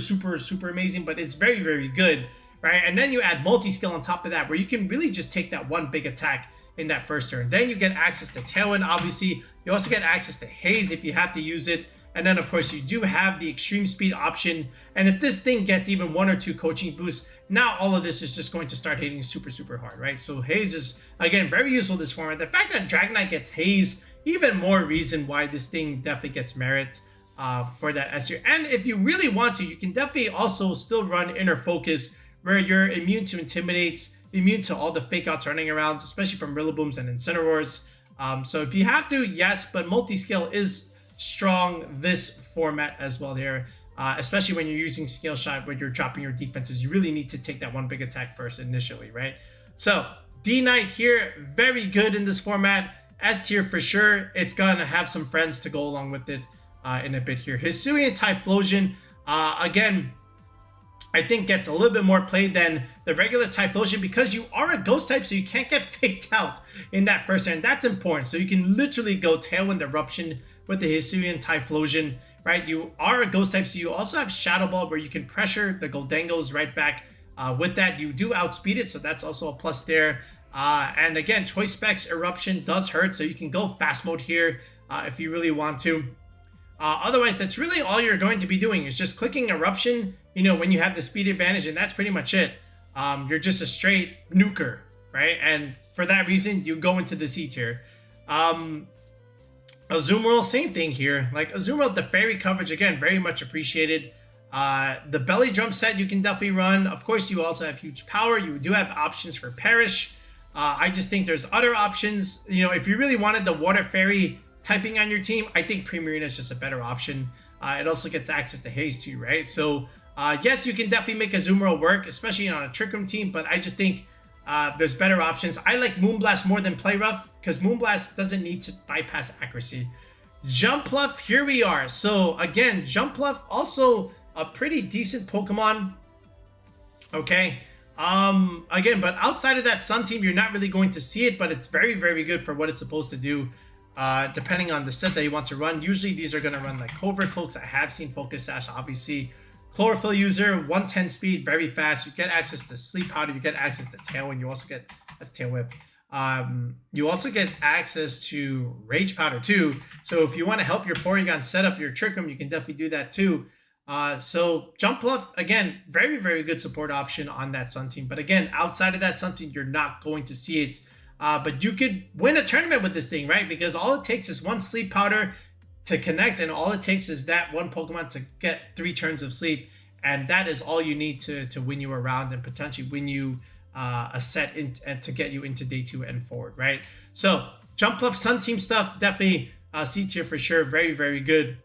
amazing, but it's very, very good, right? And then you add multi-skill on top of that, where you can really just take that one big attack in that first turn. Then you get access to Tailwind, obviously. You also get access to Haze if you have to use it. And then, of course, you do have the extreme speed option. And if this thing gets even 1 or 2 coaching boosts, now all of this is just going to start hitting super hard, right? So Haze is, again, very useful this format. The fact that Dragonite gets Haze, even more reason why this thing definitely gets merit for that S tier. And if you really want to, you can definitely also still run Inner Focus, where you're immune to Intimidates. immune to all the fake outs running around, especially from Rillabooms and Incineroars. So if you have to, yes, but multi-scale is strong this format as well here. Especially when you're using Scale Shot where you're dropping your defenses, you really need to take that one big attack first initially, right? So D-Knight here, very good in this format. S tier for sure. It's gonna have some friends to go along with it in a bit here. Hisuian Typhlosion, again, I think gets a little bit more play than the regular Typhlosion because you are a ghost type, so you can't get faked out in that first hand. That's important. So you can literally go Tailwind Eruption with the Hisuian Typhlosion, right? You are a ghost type, so you also have Shadow Ball where you can pressure the Goldengos right back. With that, you do outspeed it, so that's also a plus there. And again, Choice Specs Eruption does hurt, so you can go fast mode here if you really want to. Otherwise, that's really all you're going to be doing is just clicking Eruption, you know, when you have the speed advantage, and that's pretty much it. You're just a straight nuker, right? And for that reason, you go into the C tier. Azumarill, same thing here. Like Azumarill, the fairy coverage, again, very much appreciated. The belly drum set you can definitely run. Of course, you also have huge power. You do have options for Perish. I just think there's other options. You know, if you really wanted the water fairy typing on your team, I think Primarina is just a better option. It also gets access to Haze too, right? So yes, you can definitely make Azumarill work, especially on a Trick Room team, but I just think there's better options. I like Moonblast more than Play Rough because Moonblast doesn't need to bypass accuracy. Jumpluff, here we are. So again, Jumpluff also a pretty decent Pokemon. Okay. Again, but outside of that Sun team, you're not really going to see it, but it's very, very good for what it's supposed to do. Depending on the set that you want to run. Usually these are going to run like Covert Cloaks. I have seen Focus Sash, obviously. Chlorophyll user, 110 speed, very fast. You get access to Sleep Powder. You get access to Tailwind. You also get, that's Tail Whip. You also get access to Rage Powder too. So if you want to help your Porygon set up your Trick Room, you can definitely do that too. So Jumpluff, again, very, very good support option on that Sun team. But again, outside of that Sun team, you're not going to see it. But you could win a tournament with this thing, right? Because all it takes is one Sleep Powder to connect, and all it takes is that one Pokemon to get 3 turns of sleep, and that is all you need to win you a round and potentially win you a set and to get you into day 2 and forward, right? So Jumpluff Sun team stuff, definitely C tier for sure. Very, very good.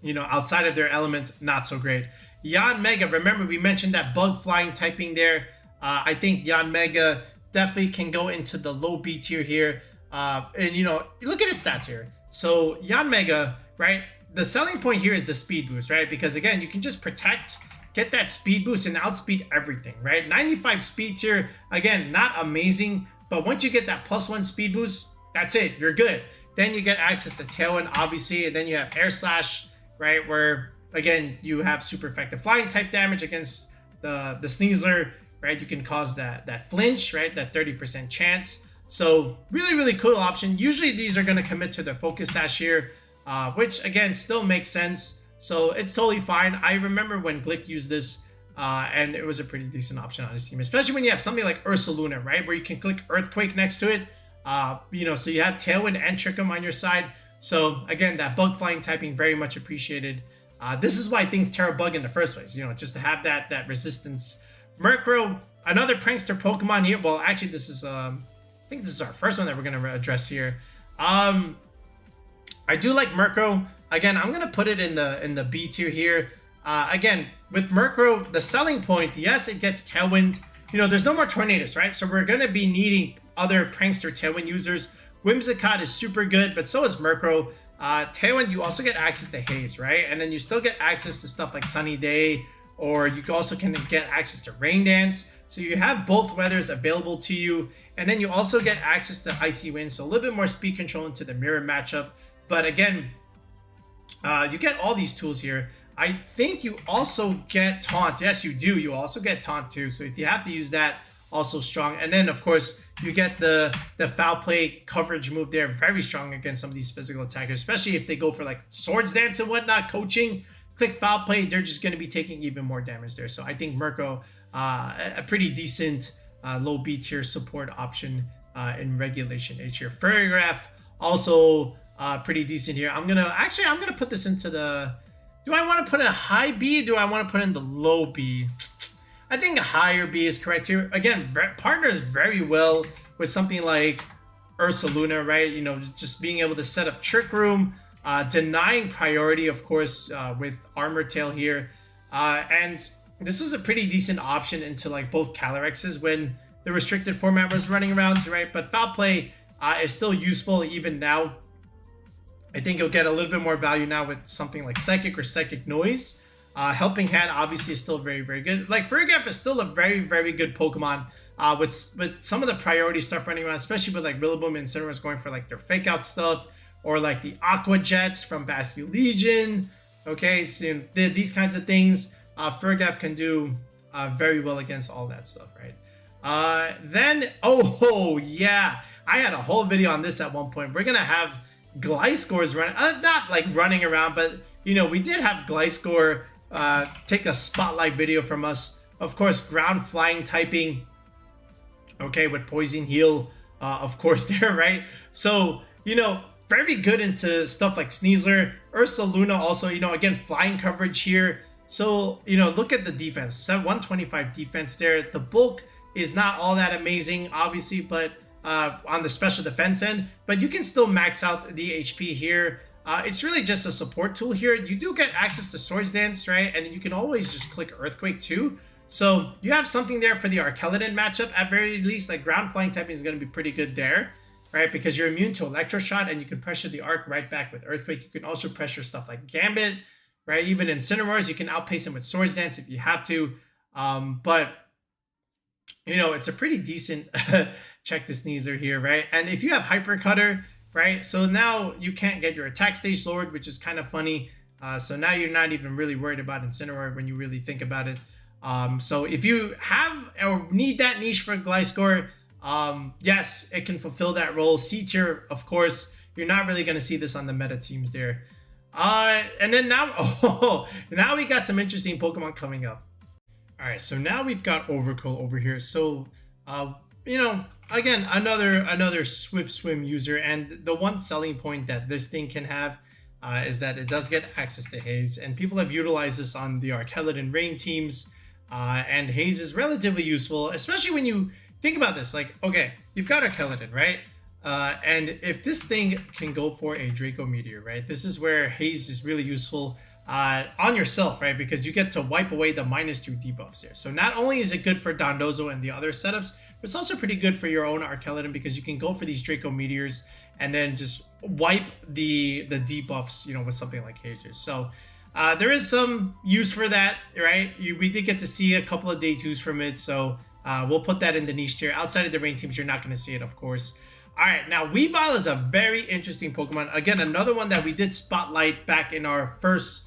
You know, outside of their elements, not so great. Yanmega, remember we mentioned that bug flying typing there. I think Yanmega definitely can go into the low B tier here. And you know, look at its stats here. So Yanmega, right? The selling point here is the speed boost, right? Because again, you can just protect, get that speed boost and outspeed everything, right? 95 speed tier, again, not amazing, but once you get that +1 speed boost, that's it, you're good. Then you get access to Tailwind, obviously, and then you have Air Slash, right? Where again, you have super effective flying type damage against the Sneasler, right? You can cause that flinch, right? That 30% chance. So really, really cool option. Usually these are going to commit to the Focus Sash here, which again, still makes sense. So it's totally fine. I remember when Glick used this, and it was a pretty decent option on his team, especially when you have something like Ursaluna, right? Where you can click Earthquake next to it. You know, so you have Tailwind and Trick Room on your side. So again, that bug flying typing, very much appreciated. This is why things Terra Bug in the first place, you know, just to have that resistance. Murkrow, another prankster Pokemon here. Well, actually, this is I think this is our first one that we're gonna address here. I do like Murkrow. Again, I'm gonna put it in the B tier here. Again, with Murkrow, the selling point, yes, it gets Tailwind. You know, there's no more Tornadus, right? So we're gonna be needing other prankster Tailwind users. Whimsicott is super good, but so is Murkrow. Tailwind, you also get access to Haze, right? And then you still get access to stuff like Sunny Day, or you also can get access to Rain Dance. So you have both weathers available to you. And then you also get access to Icy Wind, so a little bit more speed control into the mirror matchup. But again, you get all these tools here. I think you also get Taunt. Yes, you do. You also get Taunt too. So if you have to use that, also strong. And then, of course, you get the Foul Play coverage move there. Very strong against some of these physical attackers, especially if they go for like Swords Dance and whatnot, coaching. Click Foul Play, they're just going to be taking even more damage there. So I think Murkrow, a pretty decent low B tier support option in Regulation H here. Furrygraph, also pretty decent here. I'm gonna put this into the, do I want to put a high B? Do I want to put in the low B? I think higher B is correct here. Again, partners very well with something like Ursaluna, right? You know, just being able to set up Trick Room, denying priority, of course, with Armor Tail here. And this was a pretty decent option into like both Calyrexes when the restricted format was running around, right? But Foul Play is still useful even now. I think you'll get a little bit more value now with something like Psychic or Psychic Noise. Helping Hand obviously is still very, very good. Like Fergaf is still a very, very good Pokemon with some of the priority stuff running around, especially with like Rillaboom and Incineroar's going for like their fake out stuff, or like the Aqua Jets from Basque Legion. Okay, so these kinds of things, Fergaf can do very well against all that stuff, right? Then, oh yeah, I had a whole video on this at one point. We're gonna have Gliscor's running, not like running around, but you know, we did have Gliscor take a spotlight video from us. Of course, ground flying typing, okay, with Poison Heal, of course, there, right? So, you know, very good into stuff like Sneasler. Ursaluna also, you know, again, flying coverage here. So, you know, look at the defense. 125 defense there. The bulk is not all that amazing, obviously, but on the special defense end, but you can still max out the HP here. It's really just a support tool here. You do get access to Swords Dance, right? And you can always just click Earthquake too. So you have something there for the Arkeladon matchup. At very least, like ground flying typing is going to be pretty good there, right? Because you're immune to Electroshot and you can pressure the Arc right back with Earthquake. You can also pressure stuff like Gambit, right? Even Incineroars, you can outpace them with Swords Dance if you have to. But, you know, it's a pretty decent check the Sneasler here, right? And if you have Hyper Cutter, right? So now you can't get your attack stage lowered, which is kind of funny. So now you're not even really worried about Incineroar when you really think about it. So if you have or need that niche for Gliscor, yes, it can fulfill that role. C tier, of course, you're not really going to see this on the meta teams there. And then now, now we got some interesting Pokemon coming up. All right, so now we've got Overkill over here. So, you know, again, another Swift Swim user, and the one selling point that this thing can have is that it does get access to Haze, and people have utilized this on the Arkelid and Rain teams, and Haze is relatively useful, especially when you think about this. Like, okay, you've got Arkelidon, right? And if this thing can go for a Draco Meteor, right? This is where Haze is really useful on yourself, right? Because you get to wipe away the -2 debuffs here. So not only is it good for Dondozo and the other setups, but it's also pretty good for your own Arkeladon because you can go for these Draco Meteors and then just wipe the debuffs, you know, with something like Hazer. So there is some use for that, right? We did get to see a couple of day 2s from it, so we'll put that in the niche tier. Outside of the Rain teams, you're not going to see it, of course. All right, now Weavile is a very interesting Pokemon. Again, another one that we did spotlight back in our first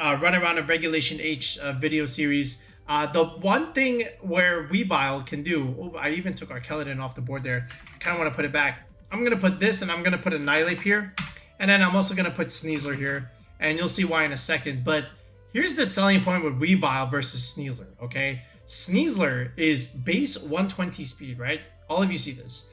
run around of Regulation H video series. The one thing where Weavile can do, I even took Arkeladon off the board there. I kind of want to put it back. I'm going to put this, and I'm going to put Annihilate here. And then I'm also going to put Sneasler here. And you'll see why in a second. But here's the selling point with Weavile versus Sneasler, okay? Sneasler is base 120 speed, right? All of you see this.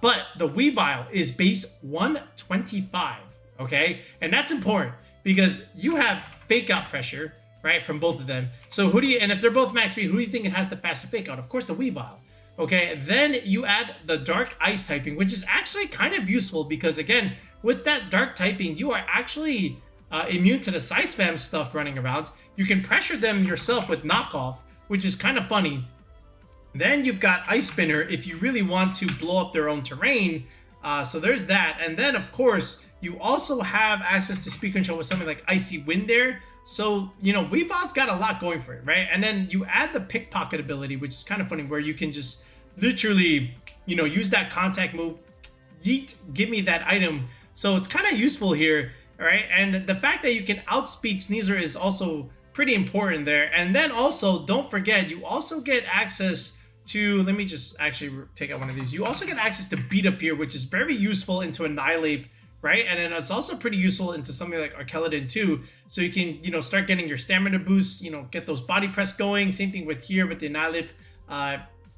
But the Weavile is base 125, okay? And that's important because you have fake out pressure, right, from both of them. So who do you, and if they're both max speed, who do you think has the faster fake out? Of course, the Weavile. Okay, then you add the Dark Ice typing, which is actually kind of useful because, again, with that Dark typing, you are actually immune to the Psy Spam stuff running around. You can pressure them yourself with Knockoff, which is kind of funny. Then you've got Ice Spinner if you really want to blow up their own terrain. So there's that. And then, of course, you also have access to speed control with something like Icy Wind there. So, you know, Weavile's got a lot going for it, right? And then you add the Pickpocket ability, which is kind of funny, where you can just literally, you know, use that contact move, yeet, give me that item. So it's kind of useful here, all right? And the fact that you can outspeed Sneasler is also pretty important there. And then also, don't forget, you also get access to, let me just actually take out one of these. You also get access to Beat Up here, which is very useful into Annihilate, right? And then it's also pretty useful into something like Arkeladon too. So you can, you know, start getting your stamina boosts, you know, get those body press going. Same thing with here with the Annihilate.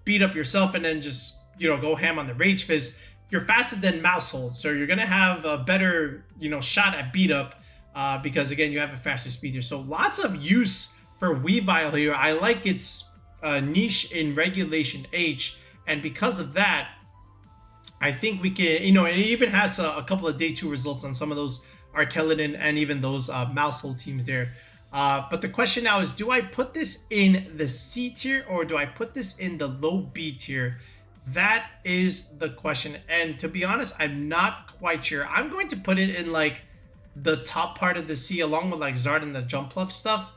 Beat up yourself and then just, you know, go ham on the Rage Fizz. You're faster than Mousehold, so you're gonna have a better, you know, shot at beat up because again, you have a faster speed here. So lots of use for Weavile here. I like its niche in Regulation H, and because of that, I think we can, you know, it even has a couple of day 2 results on some of those Archeladon and even those Mousehole teams there. But the question now is, do I put this in the C tier or do I put this in the low B tier? That is the question. And to be honest, I'm not quite sure. I'm going to put it in like the top part of the C along with like Zard and the Jumpluff stuff.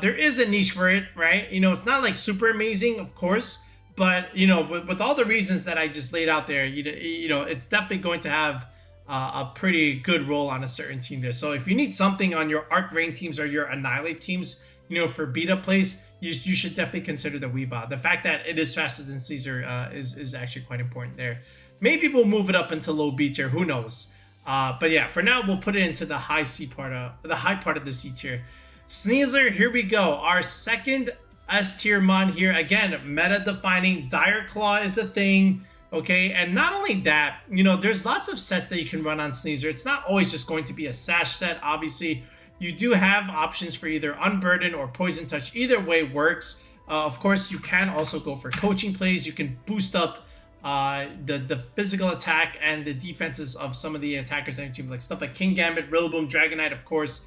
There is a niche for it, right? You know, it's not like super amazing, of course, but you know, with all the reasons that I just laid out there, you know, it's definitely going to have a pretty good role on a certain team there. So if you need something on your Arc Rain teams or your Annihilate teams, you know, for beta plays, you should definitely consider the Weavile. The fact that it is faster than Caesar is actually quite important there. Maybe we'll move it up into low B tier, who knows? But yeah, for now we'll put it into the high C part, the high part of the C tier. Sneasler, here we go. Our second S tier mon here. Again, meta defining. Dire Claw is a thing. Okay, and not only that, you know, there's lots of sets that you can run on Sneasler. It's not always just going to be a Sash set. Obviously, you do have options for either Unburden or Poison Touch. Either way works. Of course, you can also go for coaching plays. You can boost up the physical attack and the defenses of some of the attackers on your team, like stuff like King Gambit, Rillaboom, Dragonite, of course.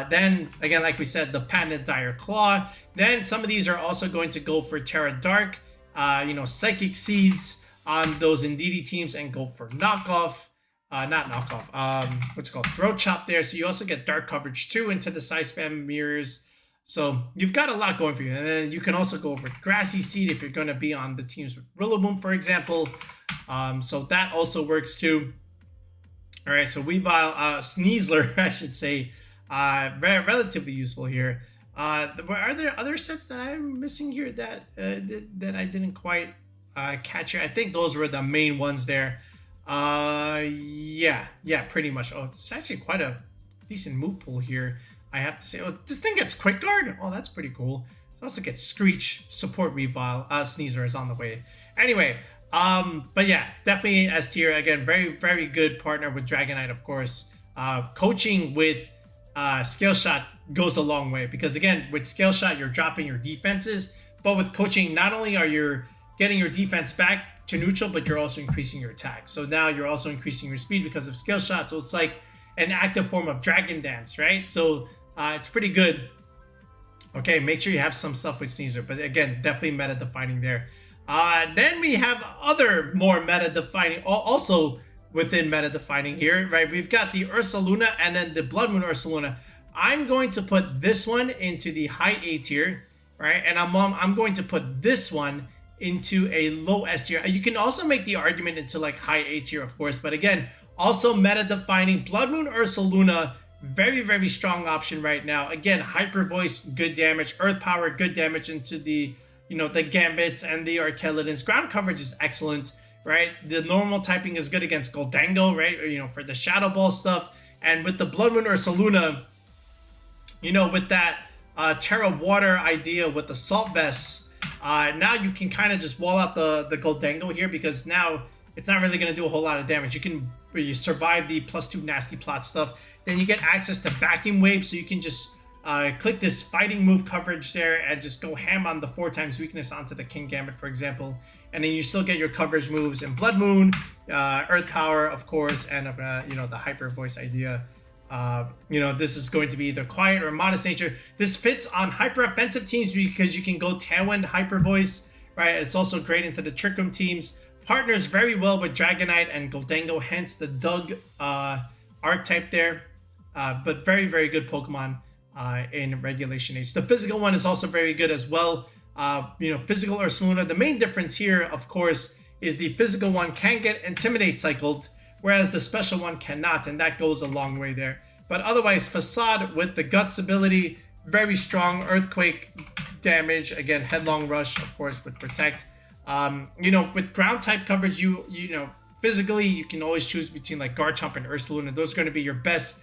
Then, again, like we said, the patented Dire Claw. Then some of these are also going to go for Terra Dark, you know, Psychic Seeds on those Indeedee teams and go for knockoff, not knockoff, what's it called, throat chop there. So you also get dark coverage too into the side spam mirrors. So you've got a lot going for you. And then you can also go for Grassy Seed if you're going to be on the teams with Rillaboom, for example. So that also works too. All right, so Weavile, Sneasler, I should say, relatively useful here. Are there other sets that I'm missing here that that I didn't quite catch here? I think those were the main ones there. Yeah, pretty much. Oh, it's actually quite a decent move pool here, I have to say. Oh, this thing gets Quick Guard. Oh, that's pretty cool. It also gets Screech. Support Weavile. Sneasler is on the way. Anyway, but yeah, definitely S tier. Again, very, very good partner with Dragonite, of course. Coaching with Scale Shot goes a long way because, again, with Scale Shot, you're dropping your defenses, but with coaching, not only are you getting your defense back to neutral, but you're also increasing your attack. So now you're also increasing your speed because of Scale Shot. So it's like an active form of Dragon Dance, right? So it's pretty good. Okay, make sure you have some stuff with Sneasler, but again, definitely meta defining there. Then we have other more meta defining, also within meta defining here, right? We've got the Ursaluna and then the Blood Moon Ursaluna. I'm going to put this one into the high A tier, right? And I'm going to put this one into a low S tier. You can also make the argument into like high A tier, of course, but again, also meta defining. Blood Moon Ursaluna, very, very strong option right now. Again, Hyper Voice, good damage. Earth Power, good damage into the, you know, the Gambits and the Archeladons. Ground coverage is excellent, right? The normal typing is good against Goldango, right? Or, you know, for the Shadow Ball stuff. And with the Blood Moon Ursaluna, you know, with that Terra Water idea with the Salt Vest, now you can kind of just wall out the Goldango here because now it's not really going to do a whole lot of damage. You survive the +2 Nasty Plot stuff. Then you get access to Vacuum Wave, so you can just click this fighting move coverage there and just go ham on the 4x weakness onto the King Gambit, for example. And then you still get your coverage moves in Blood Moon, Earth Power, of course, and you know, the Hyper Voice idea. You know, this is going to be either quiet or modest nature. This fits on hyper offensive teams because you can go Tailwind, Hyper Voice, right? It's also great into the Trick Room teams. Partners very well with Dragonite and Goldango, hence the Doug archetype there. But very, very good Pokemon in Regulation H. The physical one is also very good as well. You know, physical Ursaluna. The main difference here, of course, is the physical one can get Intimidate cycled, whereas the special one cannot, and that goes a long way there. But otherwise, Facade with the Guts ability, very strong Earthquake damage. Again, Headlong Rush, of course, with Protect. You know, with ground type coverage, you know, physically, you can always choose between like Garchomp and Ursaluna. Those are going to be your best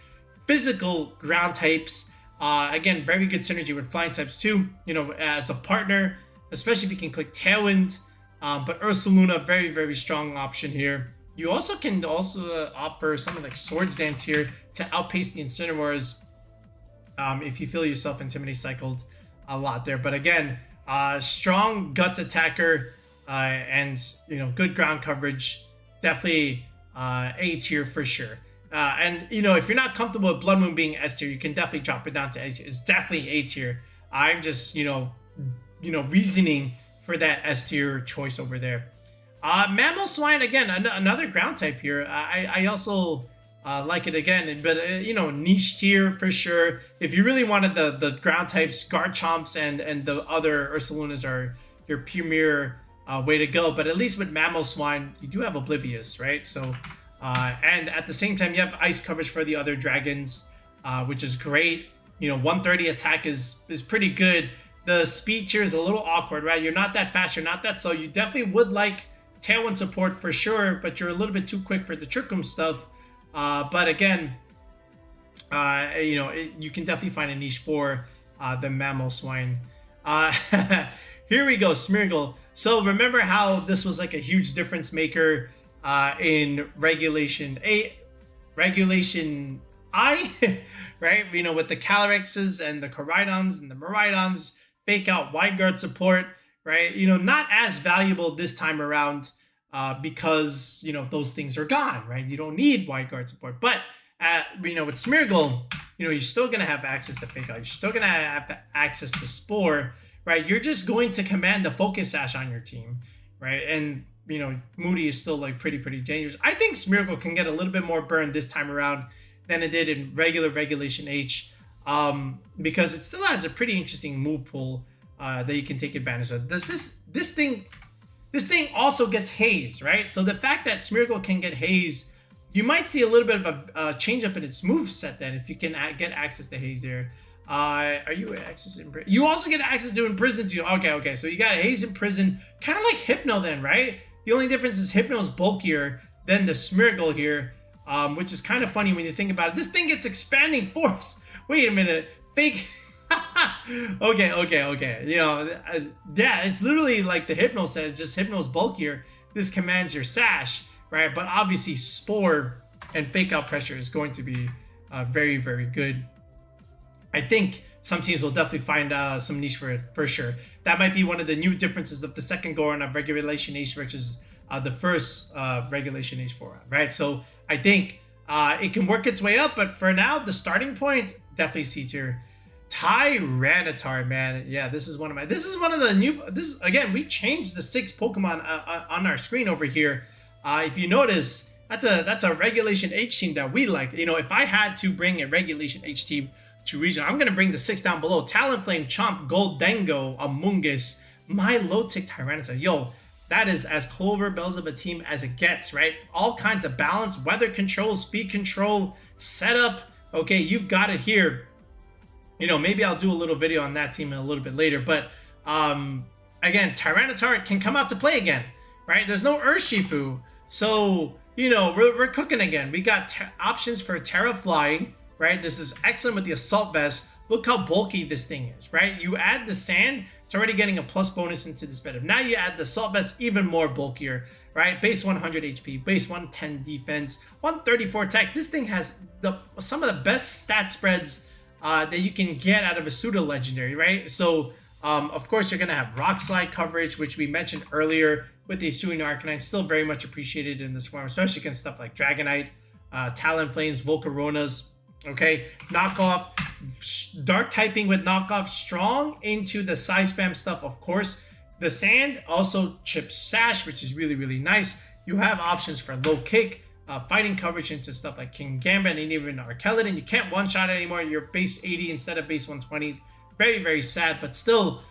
physical ground types. Again, very good synergy with flying types too, you know, as a partner, especially if you can click Tailwind. But Ursaluna, very, very strong option here. You also can opt for something like Swords Dance here to outpace the Incineroars if you feel yourself Intimidate cycled a lot there. But again, Strong guts attacker, and good ground coverage. Definitely A tier for sure. And if you're not comfortable with Blood Moon being S tier, you can definitely drop it down to A tier. It's definitely A tier. I'm just reasoning for that S tier choice over there. Mammal Swine, again, another ground type here. I also like it again, but niche tier for sure. If you really wanted the ground types, Garchomps and the other Ursalunas are your premier way to go. But at least with Mammal Swine, you do have Oblivious, right? So, and at the same time, you have ice coverage for the other dragons, which is great. 130 attack is pretty good. The speed tier is a little awkward, right? You're not that fast, you're not that slow. You definitely would like Tailwind support for sure, but you're a little bit too quick for the Trick Room stuff. But again, you can definitely find a niche for the Mammal Swine. Here we go, Smeargle. So remember how this was like a huge difference maker in Regulation I, right? With the Calyrexes and the Koraidons and the Miraidons, fake out Wide Guard support, right? Not as valuable this time around because, those things are gone, right? You don't need Wide Guard support. But, with Smeargle, you're still going to have access to fake out. You're still going to have access to Spore, right? You're just going to command the Focus Sash on your team, right? And, Moody is still like pretty dangerous. I think Smeargle can get a little bit more burn this time around than it did in Regulation H, because it still has a pretty interesting move pool that you can take advantage of. This thing also gets Haze, right? So the fact that Smeargle can get Haze, you might see a little bit of a change up in its move set then if you can get access to Haze there. Are you access in prison? You also get access to Imprison too. Okay. So you got Haze in Prison, kind of like Hypno then, right? The only difference is Hypno is bulkier than the Smeargle here, which is kind of funny when you think about it. This thing gets Expanding Force. Wait a minute. Fake. Okay. Yeah, it's literally like the Hypno says, just Hypno's bulkier. This commands your Sash, right? But obviously Spore and Fake Out Pressure is going to be very, very good. I think some teams will definitely find some niche for it, for sure. That might be one of the new differences of the second go-around of Regulation H versus the first Regulation H 4, right? So I think it can work its way up, but for now, the starting point, definitely C tier. Tyranitar, man. Yeah, this is one of the new, again, we changed the 6 Pokemon on our screen over here. If you notice, that's a Regulation H team that we like. If I had to bring a Regulation H team to region, I'm going to bring the 6 down below. Talonflame, Chomp, Goldengo, Amoonguss, Milotic, Tyranitar. Yo, that is as Clover Bells of a team as it gets, right? All kinds of balance, weather control, speed control, setup. Okay, you've got it here. Maybe I'll do a little video on that team a little bit later. But again, Tyranitar can come out to play again, right? There's no Urshifu. So, we're cooking again. We got options for Terra Flying, right? This is excellent with the Assault Vest. Look how bulky this thing is, right? You add the Sand, it's already getting a plus bonus into this meta. Now you add the Assault Vest, even more bulkier, right? Base 100 HP, base 110 defense, 134 attack. This thing has some of the best stat spreads that you can get out of a pseudo legendary, right? So, of course, you're going to have Rock Slide coverage, which we mentioned earlier with the Hisuian Arcanine, still very much appreciated in this form, especially against stuff like Dragonite, Talonflames, Volcaronas. Okay, knockoff, dark typing with knockoff, strong into the side spam stuff, of course. The Sand also chips Sash, which is really nice. You have options for low kick, fighting coverage into stuff like King Gambit and even Arkeladon. You can't one-shot anymore. You're base 80 instead of base 120. Very sad, but still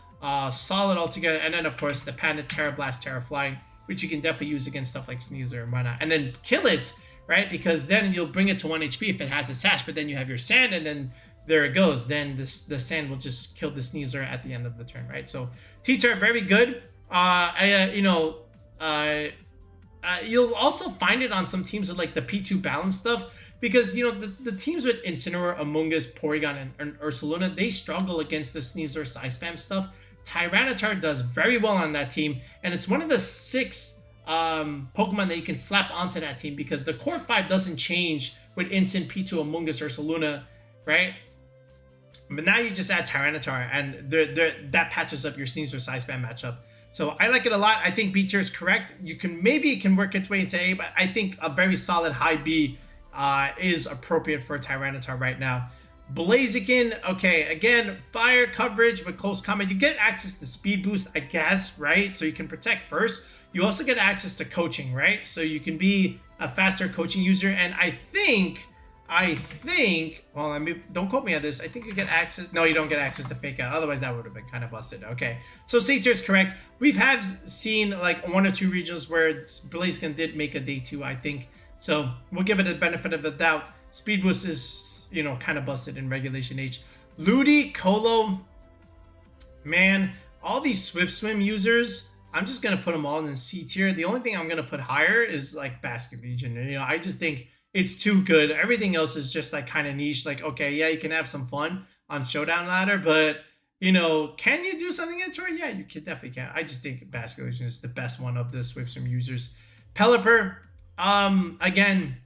solid altogether. And then, of course, the patented Terra Blast, Terra Flying, which you can definitely use against stuff like Sneasel and whatnot. And then kill it, right? Because then you'll bring it to 1 HP if it has a Sash, but then you have your Sand, and then there it goes. Then the Sand will just kill the Sneasler at the end of the turn, right? So T-Tier, very good. You'll also find it on some teams with like the P2 balance stuff, because the teams with Incineroar, Amoonguss, Porygon, and Ursaluna, they struggle against the Sneasler side spam stuff. Tyranitar does very well on that team, and it's one of the 6 Pokemon that you can slap onto that team, because the core 5 doesn't change with Incin, P2, Amoonguss, Ursaluna, right? But now you just add Tyranitar, and that patches up your Sneasel Size Band matchup. So I like it a lot. I think B tier is correct. Maybe it can work its way into A, but I think a very solid high B is appropriate for Tyranitar right now. Blaziken, okay, again, fire coverage with close combat. You get access to speed boost, I guess, right? So you can protect first. You also get access to coaching, right? So you can be a faster coaching user. And I think, well, I mean, don't quote me on this. I think you get access. No, you don't get access to fake out. Otherwise, that would have been kind of busted. Okay, so C tier is correct. We've seen like 1 or 2 regions where Blaziken did make a day 2, I think. So we'll give it the benefit of the doubt. Speed boost is, you know, kind of busted in Regulation H. Ludicolo, man, all these Swift Swim users, I'm just going to put them all in C tier. The only thing I'm going to put higher is like Basket Legion. You know, I just think it's too good. Everything else is just like kind of niche. Like, okay, yeah, you can have some fun on Showdown Ladder, but, you know, can you do something into it? Yeah, you definitely can. I just think Basket Legion is the best one of the Swift Swim users. Pelipper, again,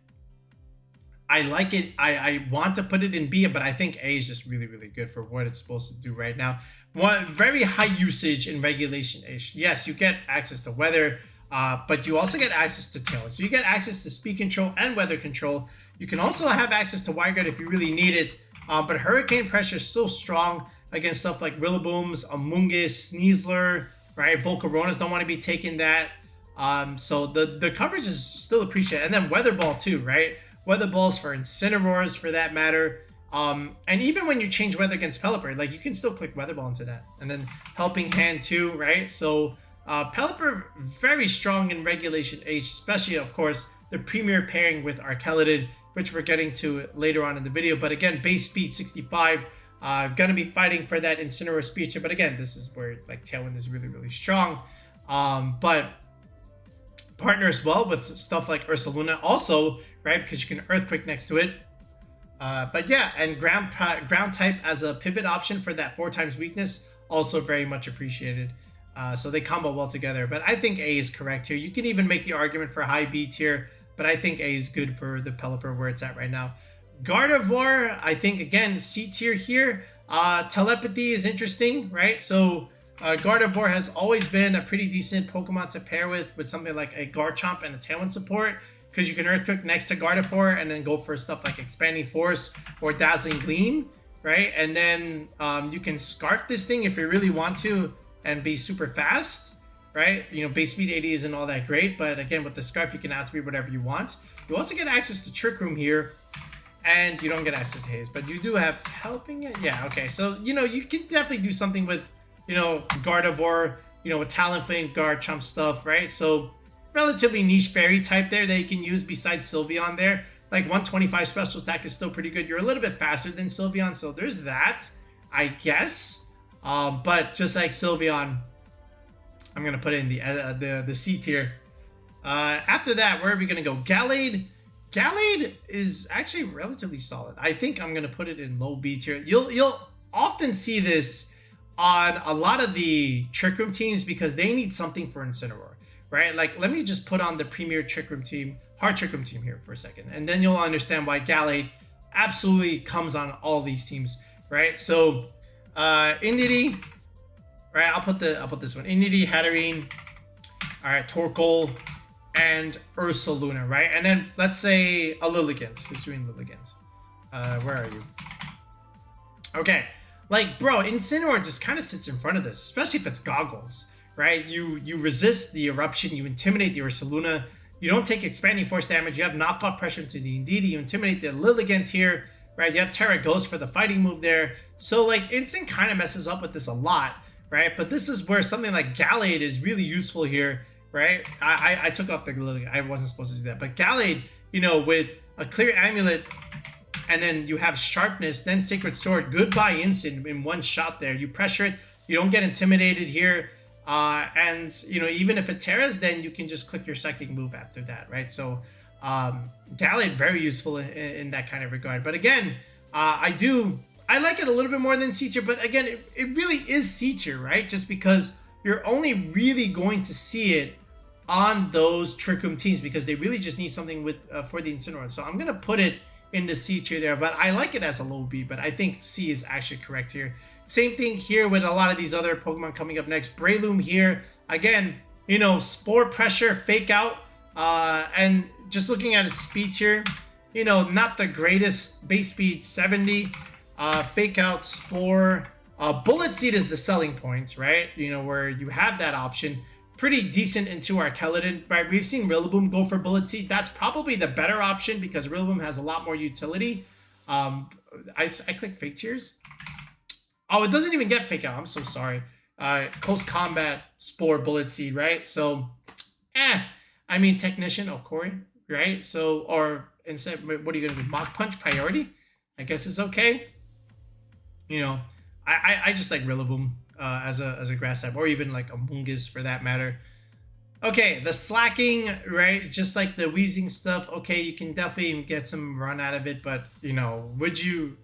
I like it. I want to put it in B, but I think A is just really, really good for what it's supposed to do right now. One very high usage in Regulation H. Yes, you get access to weather, but you also get access to tail. So you get access to speed control and weather control. You can also have access to wire guard if you really need it. But hurricane pressure is still strong against stuff like Rillabooms, Amoonguss, Sneasler, right? Volcaronas don't want to be taking that. So the coverage is still appreciated. And then Weather Ball too, right? Weather Balls for Incineroars for that matter. And even when you change weather against Pelipper, like you can still click Weather Ball into that. And then Helping Hand too, right? So Pelipper very strong in Regulation H, especially of course the premier pairing with Archeladid, which we're getting to later on in the video. But again, base speed 65, gonna be fighting for that Incineroar speed chip. But again, this is where like Tailwind is really, really strong. But partners well with stuff like Ursaluna also, right? Because you can Earthquake next to it. But yeah, and ground type as a pivot option for that 4 times weakness, also very much appreciated. So they combo well together. But I think A is correct here. You can even make the argument for high B tier, but I think A is good for the Pelipper where it's at right now. Gardevoir, I think again C tier here. Telepathy is interesting, right? So Gardevoir has always been a pretty decent Pokemon to pair with something like a Garchomp and a Tailwind support, because you can Earthquake next to Gardevoir and then go for stuff like Expanding Force or Dazzling Gleam, right? And then you can Scarf this thing if you really want to and be super fast, right? You know, base speed 80 isn't all that great, but again, with the Scarf, you can outspeed whatever you want. You also get access to Trick Room here, and you don't get access to Haze, but you do have Helping It. Yeah, okay. So, you know, you can definitely do something with, you know, Gardevoir, you know, with Talonflame, Garchomp stuff, right? So relatively niche fairy type there that you can use besides Sylveon there. Like 125 special attack is still pretty good. You're a little bit faster than Sylveon, so there's that, I guess. But just like Sylveon, I'm gonna put it in the C tier. After that, where are we gonna go? Gallade. Gallade is actually relatively solid. I think I'm gonna put it in low B tier. You'll often see this on a lot of the Trick Room teams because they need something for Incineroar, right? Like, let me just put on the premier Trick Room team, hard Trick Room team here for a second, and then you'll understand why Gallade absolutely comes on all these teams, right? So, Indeedee, right? I'll put this one. Indeedee, Hatterene, all right, Torkoal, and Ursaluna, right? And then let's say a Lilligant. Who's doing Lilligant? Where are you? Okay. Like, bro, Incineroar just kind of sits in front of this, especially if it's Goggles, right? You resist the Eruption, you intimidate the Ursaluna, you don't take Expanding Force damage, you have knockoff pressure into the Indeedee, you intimidate the Lilligant here, right? You have Terra Ghost for the fighting move there. So, like, Incin kind of messes up with this a lot, right? But this is where something like Gallade is really useful here, right? I took off the Lilligant, I wasn't supposed to do that. But Gallade, you know, with a clear amulet, and then you have Sharpness, then Sacred Sword. Goodbye Incin in one shot there. You pressure it. You don't get intimidated here. And, you know, even if it tears, then you can just click your psychic move after that, right? So, Gallade, very useful in that kind of regard. But again, I like it a little bit more than C tier. But again, it really is C tier, right? Just because you're only really going to see it on those Trick Room teams because they really just need something with for the Incineroar. So I'm going to put it in the C tier there, but I like it as a low B, but I think C is actually correct here. Same thing here with a lot of these other Pokemon coming up next. Breloom here, again, you know, Spore Pressure, Fake Out, and just looking at its speed here, you know, not the greatest. Base speed 70, Fake Out, Spore, Bullet Seed is the selling point, right? You know, where you have that option. Pretty decent into Arkeladon, right? We've seen Rillaboom go for Bullet Seed. That's probably the better option because Rillaboom has a lot more utility. I click Fake Tears. Oh, it doesn't even get Fake Out. I'm so sorry. Close Combat, Spore, Bullet Seed, right? So, I mean, Technician, of course, right? So, or instead, what are you going to do? Mach Punch priority? I guess it's okay. You know, I just like Rillaboom. As a grass type, or even like a Mungus for that matter. Okay, the slacking, right? Just like the wheezing stuff. Okay, you can definitely get some run out of it, but you know, would you?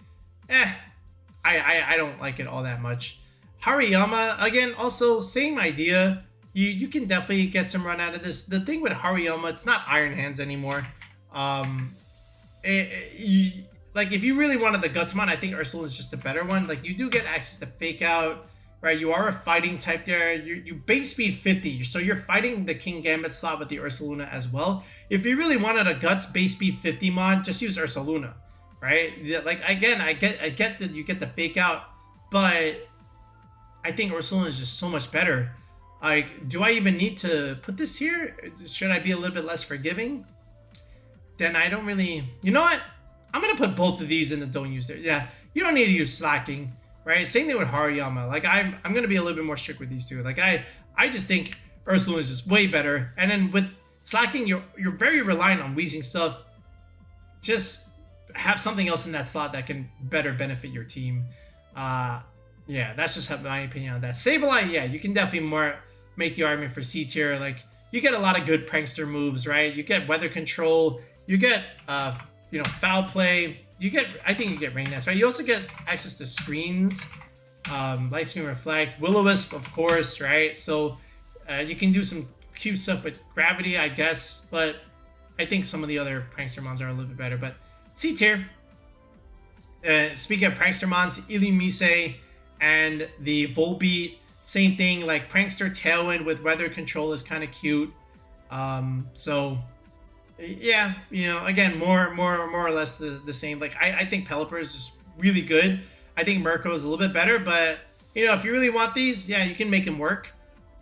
I don't like it all that much. Hariyama, again, also same idea. You can definitely get some run out of this. The thing with Hariyama, it's not Iron Hands anymore. Like if you really wanted the Gutsmon, I think Ursaluna is just a better one. Like you do get access to Fake Out. Right, you are a fighting type there. You base speed 50, so you're fighting the King Gambit slot with the Ursaluna as well. If you really wanted a Guts base speed 50 mod, just use Ursaluna, right? Like again, I get that you get the Fake Out, but I think Ursaluna is just so much better. Like, do I even need to put this here? Should I be a little bit less forgiving? Then I don't really. You know what? I'm gonna put both of these in the don't use there. Yeah, you don't need to use slacking. Right, same thing with Hariyama. Like I'm gonna be a little bit more strict with these two. Like I just think Ursaluna is just way better. And then with slacking, you're very reliant on wheezing stuff. Just have something else in that slot that can better benefit your team. Yeah, that's just my opinion on that. Sableye, yeah, you can definitely more make the argument for C tier. Like you get a lot of good prankster moves, right? You get weather control. You get you know, foul play. You get, I think you get Rain Dance, right? You also get access to screens, Light Screen Reflect, Will-O-Wisp, of course, right? So you can do some cute stuff with Gravity, I guess, but I think some of the other Prankster Mons are a little bit better. But C tier. Speaking of Prankster Mons, Illumise and the Volbeat, same thing. Like Prankster Tailwind with weather control is kind of cute. So. Yeah, you know, again, more or less the same. Like I think Pelipper is just really good. I think Murkrow is a little bit better, but you know, if you really want these, yeah, you can make them work.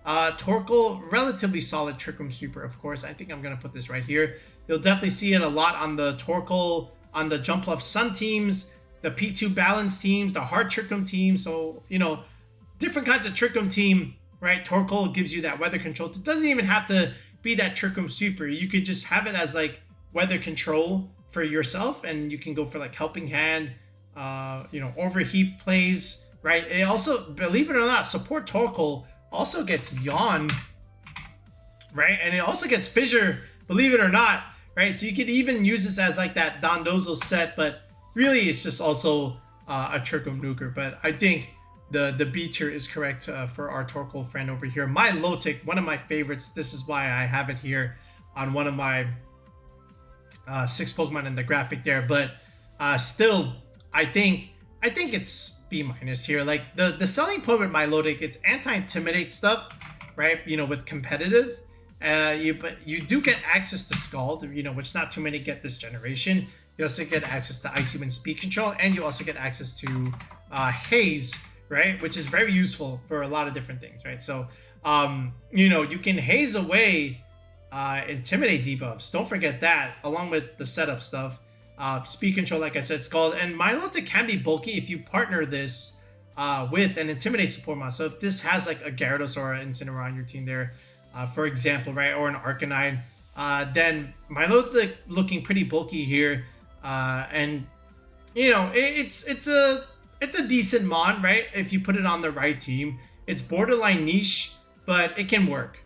Torkoal, relatively solid Trick Room Sweeper, of course. I think I'm gonna put this right here. You'll definitely see it a lot on the Torkoal, on the Jumpluff Sun teams, the P2 Balance teams, the Hard Trick Room teams. So you know, different kinds of Trick Room team, right? Torkoal gives you that weather control. It doesn't even have to be that Trick Room Sweeper. You could just have it as like weather control for yourself, and you can go for like Helping Hand, you know, Overheat plays, right? It also, believe it or not, Support Torkoal also gets Yawn, right? And it also gets Fissure, believe it or not, right? So you could even use this as like that Dondozo set, but really it's just also a Trick Room Nuker. But I think the B tier is correct for our Torkoal friend over here. Milotic, one of my favorites. This is why I have it here on one of my 6 Pokemon in the graphic there. But still, I think it's B minus here. Like the selling point with Milotic, it's anti-intimidate stuff, right? You know, with competitive. But you do get access to Scald, you know, which not too many get this generation. You also get access to Icy Wind Speed Control, and you also get access to Haze, right? Which is very useful for a lot of different things, right? So, you know, you can haze away Intimidate debuffs. Don't forget that, along with the setup stuff. Speed Control, like I said, Scald. And Milotic can be bulky if you partner this with an Intimidate support mod. So if this has like a Gyarados or an Incineroar on your team there, for example, right? Or an Arcanine, then Milotic looking pretty bulky here. And, you know, it's a decent mod, right? If you put it on the right team. It's borderline niche, but it can work.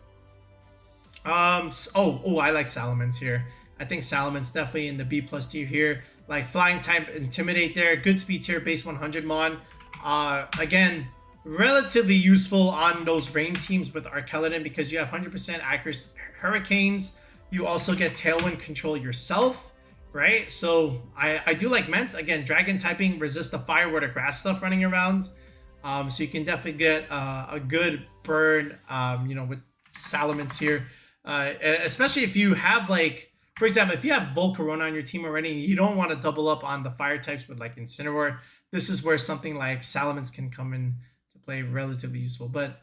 I like Salamence here. I think Salamence definitely in the B+ tier here. Like Flying type Intimidate there. Good speed tier, base 100 mod. Again, relatively useful on those rain teams with Arkeladon because you have 100% accurate Hurricanes. You also get Tailwind control yourself, right? So I do like Ments. Again, dragon typing, resist the fire, water, grass stuff running around. So you can definitely get a good burn, you know, with Salamence here. Especially if you have like, for example, if you have Volcarona on your team already, and you don't want to double up on the fire types with like Incineroar, this is where something like Salamence can come in to play, relatively useful. But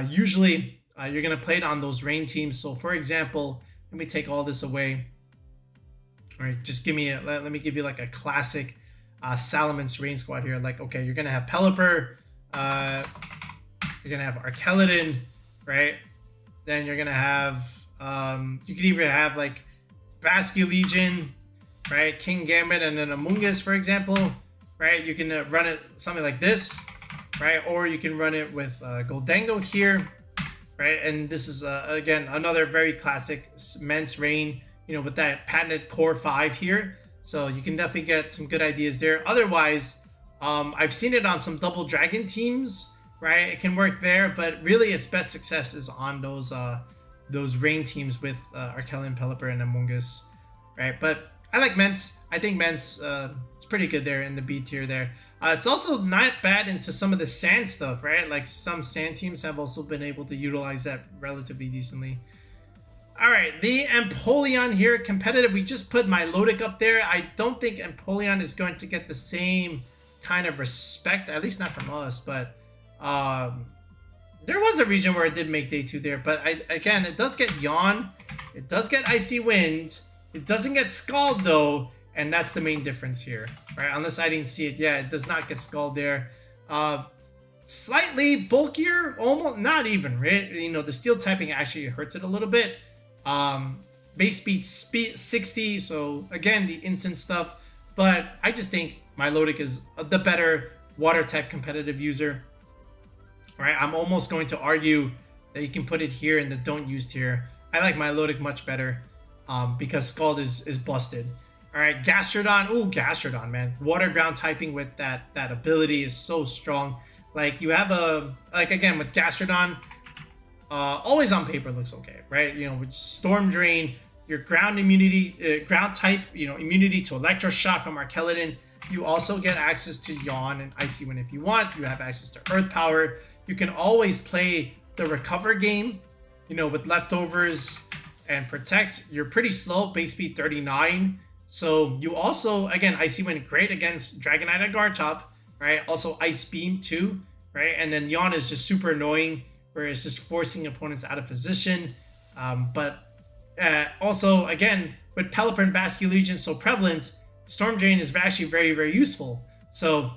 usually you're going to play it on those rain teams. So for example, let me take all this away. All right, just give me let me give you like a classic Salamence rain squad here. Like, okay, you're going to have Pelipper, you're going to have Arkeladin, right? Then you're going to have, you could either have like Basculegion, right? King Gambit, and then Amoonguss, for example, right? You can run it something like this, right? Or you can run it with Goldango here, right? And this is, again, another very classic Mence Rain, you know, with that patented Core 5 here. So you can definitely get some good ideas there. Otherwise, I've seen it on some double dragon teams, right? It can work there, but really its best success is on those rain teams with Arkeladin, Pelipper, and Amoonguss, right? But I like Mence. I think Mence it's pretty good there in the B tier there. It's also not bad into some of the sand stuff, right? Like some sand teams have also been able to utilize that relatively decently. All right, the Empoleon here, competitive. We just put Milotic up there. I don't think Empoleon is going to get the same kind of respect, at least not from us, but there was a region where it did make day 2 there, but again, it does get Yawn, it does get Icy Wind, it doesn't get Scald though, and that's the main difference here, right? Unless I didn't see it, yeah, it does not get Scald there. Slightly bulkier, almost not even, right? You know, the steel typing actually hurts it a little bit. Base speed 60, so again, the instant stuff, but I just think Milotic is the better water type competitive user. All right, I'm almost going to argue that you can put it here in the don't use tier. I like Milotic much better because Scald is busted. All right, Gastrodon. Ooh, Gastrodon, man. Water ground typing with that ability is so strong. Like you have again with Gastrodon, always on paper looks okay, right? You know, with Storm Drain, your ground immunity, ground type, you know, immunity to Electroshock from Arkeladin. You also get access to Yawn and Icy Wind if you want. You have access to Earth Power. You can always play the Recover game, you know, with Leftovers and Protect. You're pretty slow, base speed 39. So you also, again, Icy Wind, great against Dragonite and Garchomp, right? Also Ice Beam too, right? And then Yawn is just super annoying, where it's just forcing opponents out of position. But also, again, with Pelipper and Basculegion so prevalent, Storm Drain is actually very, very useful. So,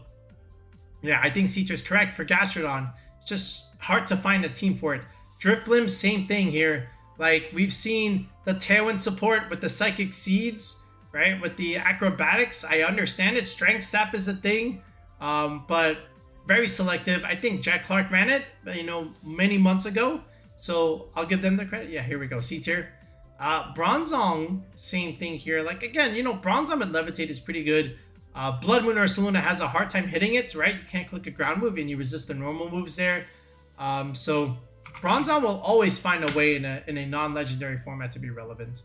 yeah, I think C-Tier's correct for Gastrodon. It's just hard to find a team for it. Drifblim, same thing here. Like, we've seen the Tailwind support with the Psychic Seeds, right? With the Acrobatics, I understand it. Strength Sap is a thing, but very selective. I think Jack Clark ran it, you know, many months ago. So I'll give them the credit. Yeah, here we go. C-Tier. Bronzong, same thing here. Like, again, you know, Bronzong with Levitate is pretty good. Blood Moon or Ursaluna has a hard time hitting it, right? You can't click a ground move and you resist the normal moves there. So Bronzong will always find a way in a non-legendary format to be relevant.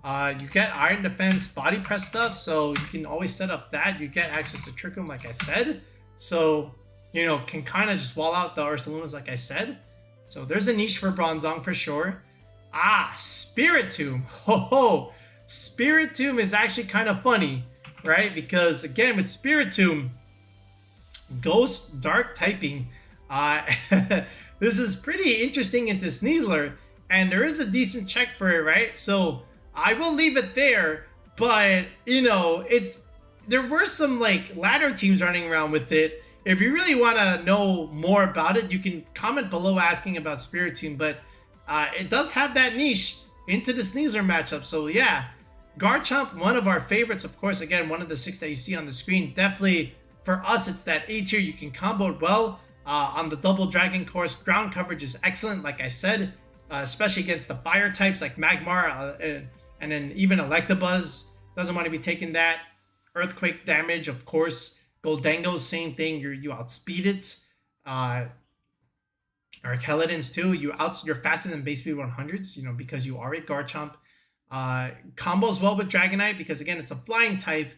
You get Iron Defense, Body Press stuff, so you can always set up that. You get access to Trick Room, like I said. So, you know, can kind of just wall out the Ursalunas, like I said. So there's a niche for Bronzong for sure. Spiritomb. Ho ho! Spiritomb is actually kind of funny, right? Because again, with Spiritomb, Ghost Dark typing, this is pretty interesting into Sneasler, and there is a decent check for it, right? So I will leave it there, but you know, there were some like ladder teams running around with it. If you really want to know more about it, you can comment below asking about Spiritomb, but it does have that niche into the Sneasler matchup. So yeah, Garchomp, one of our favorites, of course, again, one of the 6 that you see on the screen. Definitely for us, it's that A tier. You can combo it well on the double dragon course. Ground coverage is excellent, like I said, especially against the fire types like Magmar and then even Electabuzz doesn't want to be taking that. Earthquake damage, of course. Goldango, same thing. You outspeed it. Arkeladin's too. You're faster than base speed 100s, you know, because you are a Garchomp. Combos well with Dragonite because again, it's a flying type.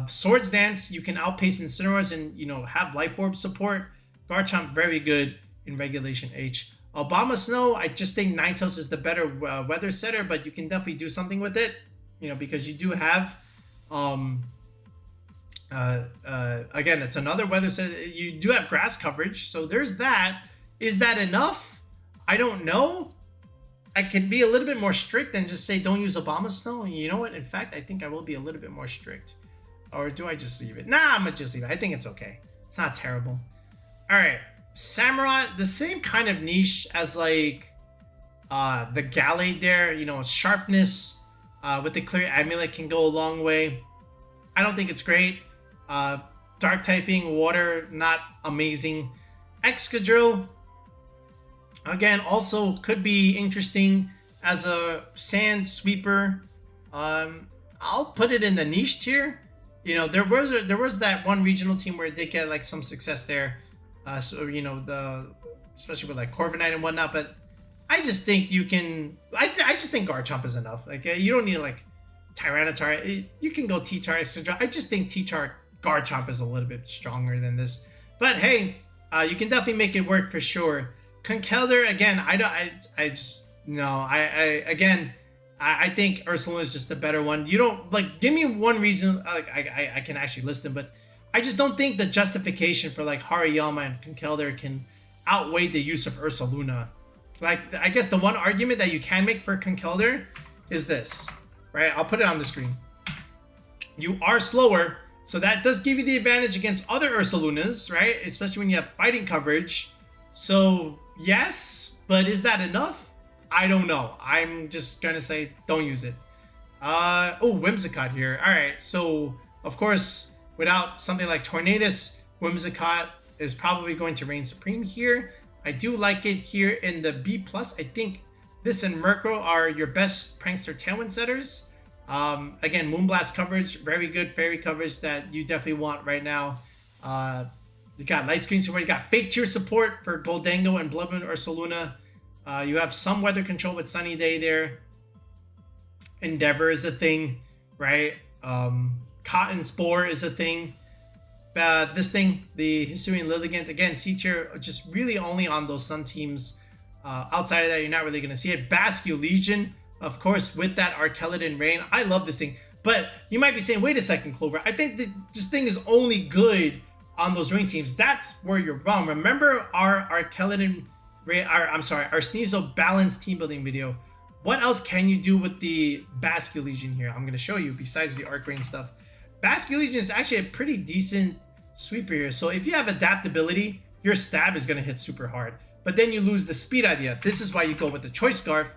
Swords Dance, you can outpace Incineroars and, you know, have Life Orb support. Garchomp, very good in Regulation H. Obama Snow, I just think Ninetales is the better weather setter, but you can definitely do something with it, you know, because you do have, again, it's another weather setter. You do have grass coverage, so there's that. Is that enough? I don't know. I could be a little bit more strict and just say don't use Obama Snow. You know what? In fact, I think I will be a little bit more strict. Or do I just leave it? Nah, I'm gonna just leave it. I think it's okay. It's not terrible. All right, Samurott, the same kind of niche as like the Gallade there. You know, sharpness with the clear amulet can go a long way. I don't think it's great. Dark typing, water, not amazing. Excadrill, again, also could be interesting as a sand sweeper. I'll put it in the niche tier. You know, there was that one regional team where it did get like some success there. So you know, especially with like Corviknight and whatnot. But I just think you can. I just think Garchomp is enough. Like you don't need like Tyranitar. You can go T-Tar, etc. I just think T-Tar Garchomp is a little bit stronger than this. But hey, you can definitely make it work for sure. Conkeldurr, again, I think Ursaluna is just the better one. You don't, like, give me one reason, like, I can actually list them, but I just don't think the justification for, like, Hariyama and Conkeldurr can outweigh the use of Ursaluna. Like, I guess the one argument that you can make for Conkeldurr is this, right? I'll put it on the screen. You are slower, so that does give you the advantage against other Ursalunas, right? Especially when you have fighting coverage. So, yes, but is that enough? I don't know. I'm just gonna say don't use it. Oh, Whimsicott here. All right, so of course, without something like Tornadus, Whimsicott is probably going to reign supreme here. I do like it here in the B+. I think this and Murkrow are your best Prankster Tailwind setters. Again, Moonblast coverage, very good fairy coverage that you definitely want right now. You got Light Screen support, you got Fake Tear support for Goldango and Bloodmoon Ursaluna. You have some weather control with Sunny Day there. Endeavor is a thing, right? Cotton Spore is a thing. This thing, the Hisuian Lilligant, again, C tier, just really only on those Sun teams. Outside of that, you're not really going to see it. Basculegion, of course, with that Arkeladon Rain. I love this thing. But you might be saying, wait a second, Clover. I think this thing is only good on those rain teams. That's where you're wrong. Remember our Arkeladon Rain, our Sneasel balanced team building video. What else can you do with the Basculegion here? I'm going to show you besides the Arc Rain stuff. Basculegion is actually a pretty decent sweeper here. So if you have adaptability, your stab is going to hit super hard. But then you lose the speed idea. This is why you go with the Choice Scarf.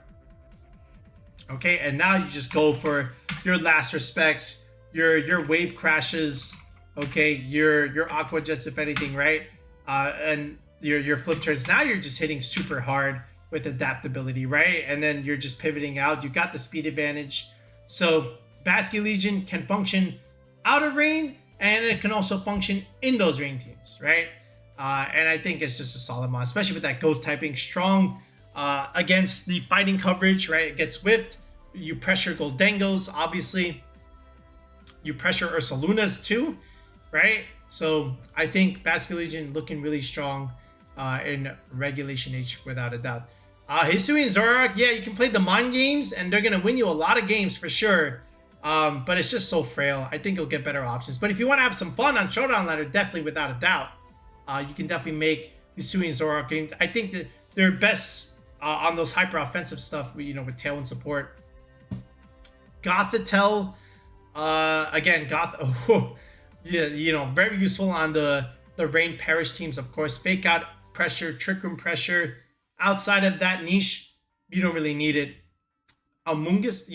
Okay, and now you just go for your Last Respects, your Wave Crashes, okay, your Aqua Jets, if anything, right? And your Flip Turns. Now you're just hitting super hard with adaptability, right? And then you're just pivoting out. You got the speed advantage. So Basculegion can function out of rain, and it can also function in those rain teams, right? And I think it's just a solid mod, especially with that Ghost typing. Strong against the fighting coverage, right? It gets whiffed. You pressure Goldengos, obviously. You pressure Ursalunas too, right? So I think Basculegion looking really strong in Regulation H without a doubt. Hisuian Zoroark, yeah, you can play the mind games, and they're going to win you a lot of games for sure. But it's just so frail. I think you'll get better options. But if you want to have some fun on Showdown Ladder, definitely without a doubt, you can definitely make Hisuian Zoroark games. I think that they're best on those hyper offensive stuff, you know, with Tailwind support. Gothitelle, again, yeah, you know, very useful on the Rain Parish teams, of course. Fake Out pressure, Trick Room pressure. Outside of that niche, you don't really need it. Amoonguss,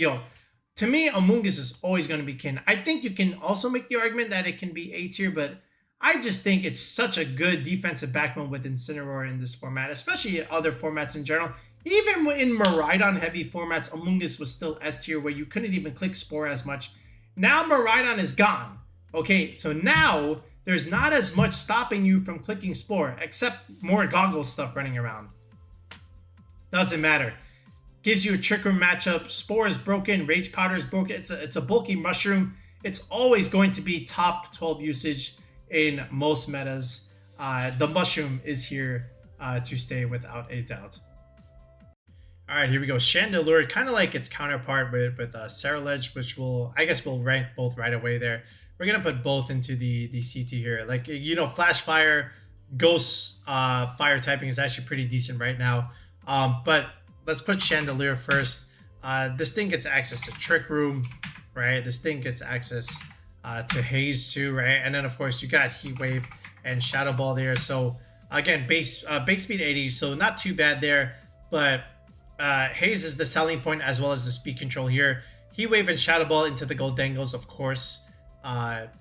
to me, Amoonguss is always going to be kin. I think you can also make the argument that it can be A tier, but I just think it's such a good defensive backbone with Incineroar in this format, especially other formats in general. Even in Miraidon heavy formats, Amoonguss was still S tier where you couldn't even click Spore as much. Now Miraidon is gone. Okay, so now there's not as much stopping you from clicking Spore, except more goggle stuff running around. Doesn't matter. gives you a Trick Room matchup. Spore is broken, Rage Powder is broken. It's a bulky mushroom. It's always going to be top 12 usage in most metas. The mushroom is here to stay without a doubt. All right, here we go. Chandelure, kind of like its counterpart with Ceruledge, which I guess we'll rank both right away there. We're gonna put both into the CT here. Like, you know, Flash Fire, Ghost Fire typing is actually pretty decent right now. But let's put Chandelure first. This thing gets access to Trick Room, right? This thing gets access to Haze too, right? And then of course you got Heat Wave and Shadow Ball there. So again, base speed 80, so not too bad there. But Haze is the selling point as well as the speed control here. Heat Wave and Shadow Ball into the Goldengos, of course,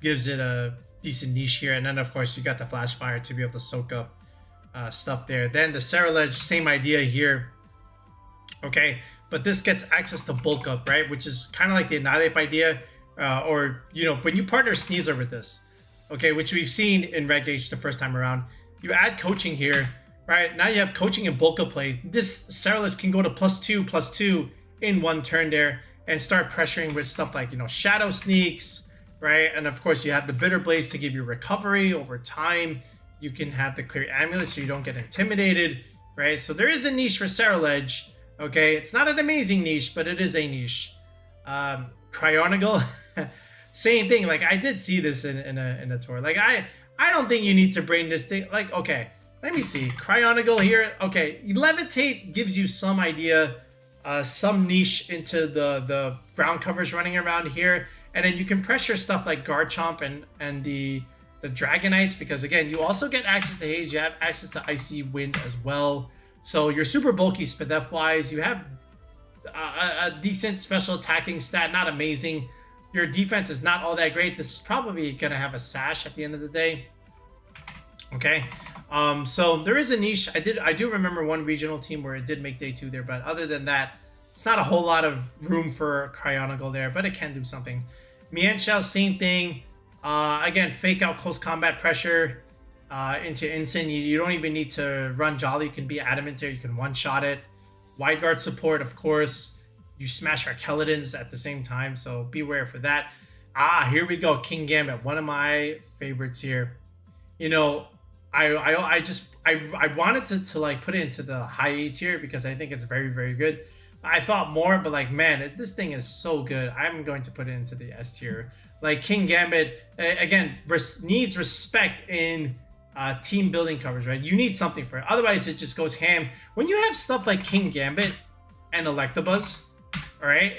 gives it a decent niche here. And then of course you got the Flash Fire to be able to soak up stuff there. Then the Ceruledge, same idea here. Okay, but this gets access to bulk up, right? Which is kind of like the Annihilate idea, or, you know, when you partner Sneasler with this, okay, which we've seen in Reg H the first time around, you add coaching here, right? Now you have coaching and bulk up play. This Ceruledge can go to +2/+2 in one turn there and start pressuring with stuff like, you know, Shadow Sneaks, right? And of course you have the Bitter Blades to give you recovery over time. You can have the Clear Amulet so you don't get intimidated, right? So there is a niche for Ceruledge. Okay, it's not an amazing niche, but it is a niche. Cryonical, same thing. Like, I did see this in a tour. Like, I don't think you need to bring this thing. Like, okay, let me see. Cryonical here. Okay, Levitate gives you some idea, some niche into the ground covers running around here, and then you can pressure stuff like Garchomp and the Dragonites, because again, you also get access to Haze. You have access to Icy Wind as well. So you're super bulky Spadef wise. You have a decent special attacking stat, not amazing. Your defense is not all that great. This is probably gonna have a sash at the end of the day. Okay, so there is a niche. I do remember one regional team where it did make day 2 there, but other than that, it's not a whole lot of room for Cryonical there, but it can do something. Mienshao, same thing. Again, fake out close combat pressure into Ensign. You don't even need to run Jolly. You can be Adamant there. You can one-shot it. Wide guard support, of course. You smash Archeladons at the same time, so beware for that. Here we go. King Gambit, one of my favorites here. You know, I wanted to like put it into the high A tier because I think it's very, very good. I thought more, but like, man, this thing is so good. I'm going to put it into the S tier. Like, King Gambit, again, needs respect in team building covers, right? You need something for it. Otherwise, it just goes ham. When you have stuff like King Gambit and Electabuzz, all right,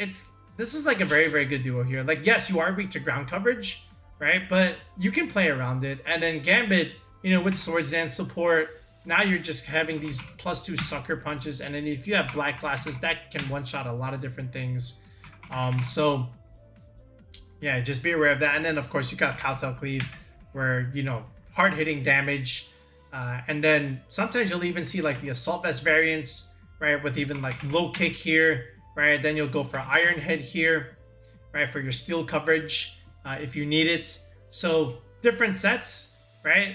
this is like a very, very good duo here. Like, yes, you are weak to ground coverage, right? But you can play around it. And then Gambit, you know, with Swords Dance support, now you're just having these +2 sucker punches. And then if you have black glasses, that can one-shot a lot of different things. So yeah, just be aware of that. And then of course you got Kowtow Cleave, where, you know, hard-hitting damage. And then sometimes you'll even see like the Assault Vest variants, right? With even like low kick here, right? Then you'll go for Iron Head here, right? For your steel coverage, if you need it. So different sets, right?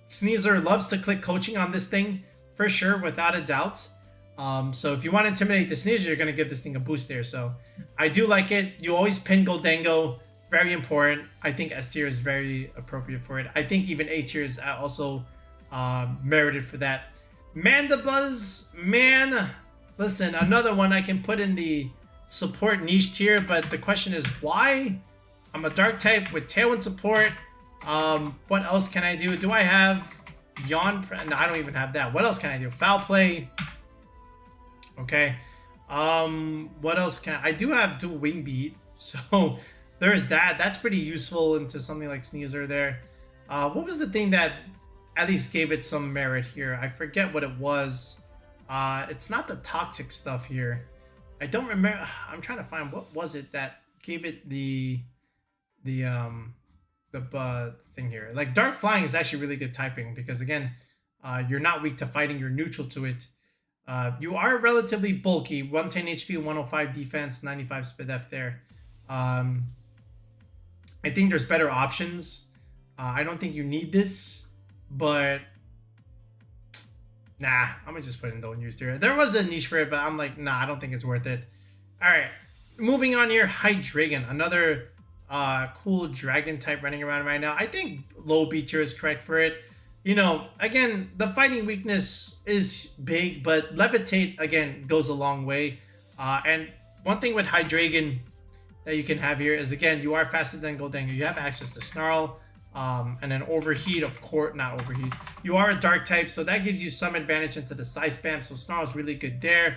Sneasler loves to click coaching on this thing for sure, without a doubt. So if you want to intimidate the Sneasler, you're going to give this thing a boost there. So I do like it. You always pin Goldengo. Very important. I think S tier is very appropriate for it. I think even A tier is also merited for that. Mandibuzz, man, listen, another one I can put in the support niche tier, but the question is why? I'm a dark type with Tailwind support. What else can I do? Do I have Yawn? No, I don't even have that. What else can I do? Foul Play. Okay. What else can I do? Have Dual Wing Beat, so there's that. That's pretty useful into something like Sneasler there. What was the thing that at least gave it some merit here? I forget what it was. It's not the toxic stuff here. I don't remember. I'm trying to find what was it that gave it the thing here. Like, Dark Flying is actually really good typing because again, you're not weak to fighting. You're neutral to it. You are relatively bulky. 110 HP, 105 defense, 95 SPDF there. I think there's better options. I don't think you need this, but Nah, I'm gonna just put in don't use tier. There was a niche for it, but I'm like, nah, I don't think it's worth it. All right, moving on here, Hydreigon, another cool dragon type running around right now. I think low B tier is correct for it. You know, again, the fighting weakness is big, but levitate again goes a long way. And one thing with Hydreigon that you can have here is, again, you are faster than Goldengo. You have access to Snarl, and then Overheat, of course, not Overheat. You are a Dark type, so that gives you some advantage into the side spam, so Snarl is really good there.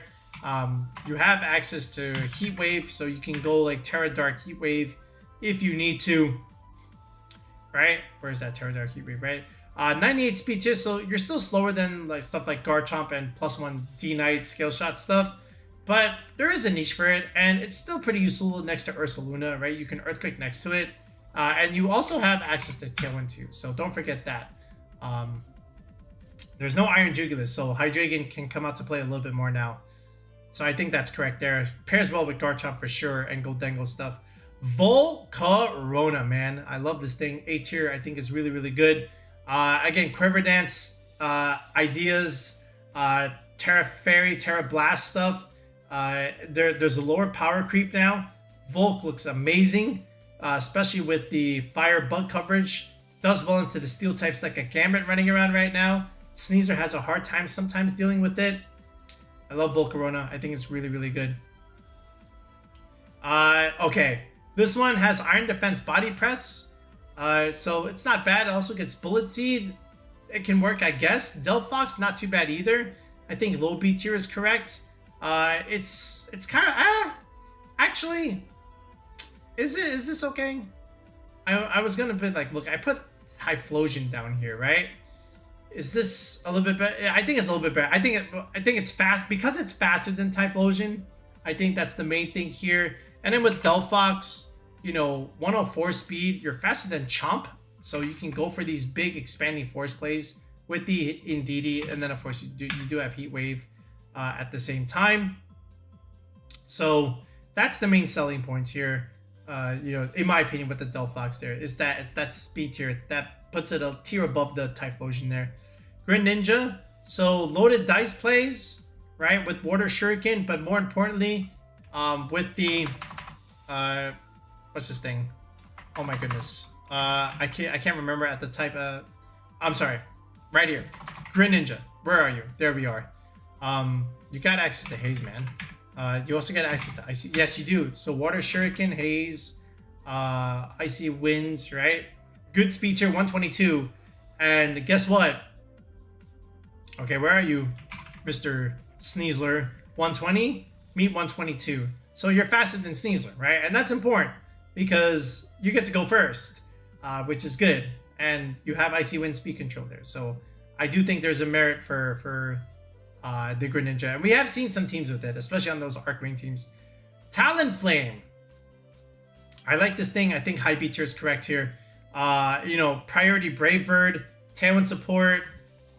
You have access to Heat Wave, so you can go like Terra Dark Heat Wave if you need to, right? Where's that Terra Dark Heat Wave, right? 98 speed tier, so you're still slower than like stuff like Garchomp and +1 D-Knight scale shot stuff. But there is a niche for it, and it's still pretty useful next to Ursaluna, right? You can Earthquake next to it, and you also have access to Tailwind too, so don't forget that. There's no Iron Jugulis, so Hydreigon can come out to play a little bit more now. So I think that's correct there. Pairs well with Garchomp for sure, and Goldengo stuff. Volcarona, man. I love this thing. A tier, I think, is really, really good. Again, Quiver Dance ideas, Terra Fairy, Terra Blast stuff. There's a lower power creep now. Volk looks amazing, especially with the fire bug coverage. Does well into the steel types like a Gambit running around right now. Sneasler has a hard time sometimes dealing with it. I love Volcarona. I think it's really, really good. Okay. This one has Iron Defense Body Press. So it's not bad. It also gets Bullet Seed. It can work, I guess. Delphox, not too bad either. I think low B tier is correct. It's kind of actually, is this okay? I was gonna be like, look, I put Typhlosion down here, right? Is this a little bit better? I think it's a little bit better. I think it's fast because it's faster than Typhlosion. I think that's the main thing here. And then with Delphox, you know, 104 speed, you're faster than Chomp, so you can go for these big expanding force plays with the Indeedee, and then of course you do have Heat Wave at the same time. So that's the main selling point here. You know, in my opinion, with the Delphox there is that it's that speed tier that puts it a tier above the Typhlosion there. Greninja, so loaded dice plays, right, with Water Shuriken, but more importantly, with the what's this thing? Oh my goodness. I can't remember at the type. I'm sorry. Right here. Greninja. Where are you? There we are. You got access to Haze, man. You also get access to Icy. Yes, you do. So Water Shuriken, Haze, Icy Winds, right? Good speed tier, 122. And guess what? Okay, where are you, Mr. Sneasler? 120? Meet 122. So you're faster than Sneasler, right? And that's important because you get to go first, which is good. And you have Icy Wind speed control there. So I do think there's a merit for the Greninja. And we have seen some teams with it, especially on those Arc Ring teams. Talonflame. I like this thing. I think high B tier is correct here. You know, priority Brave Bird, Tailwind support,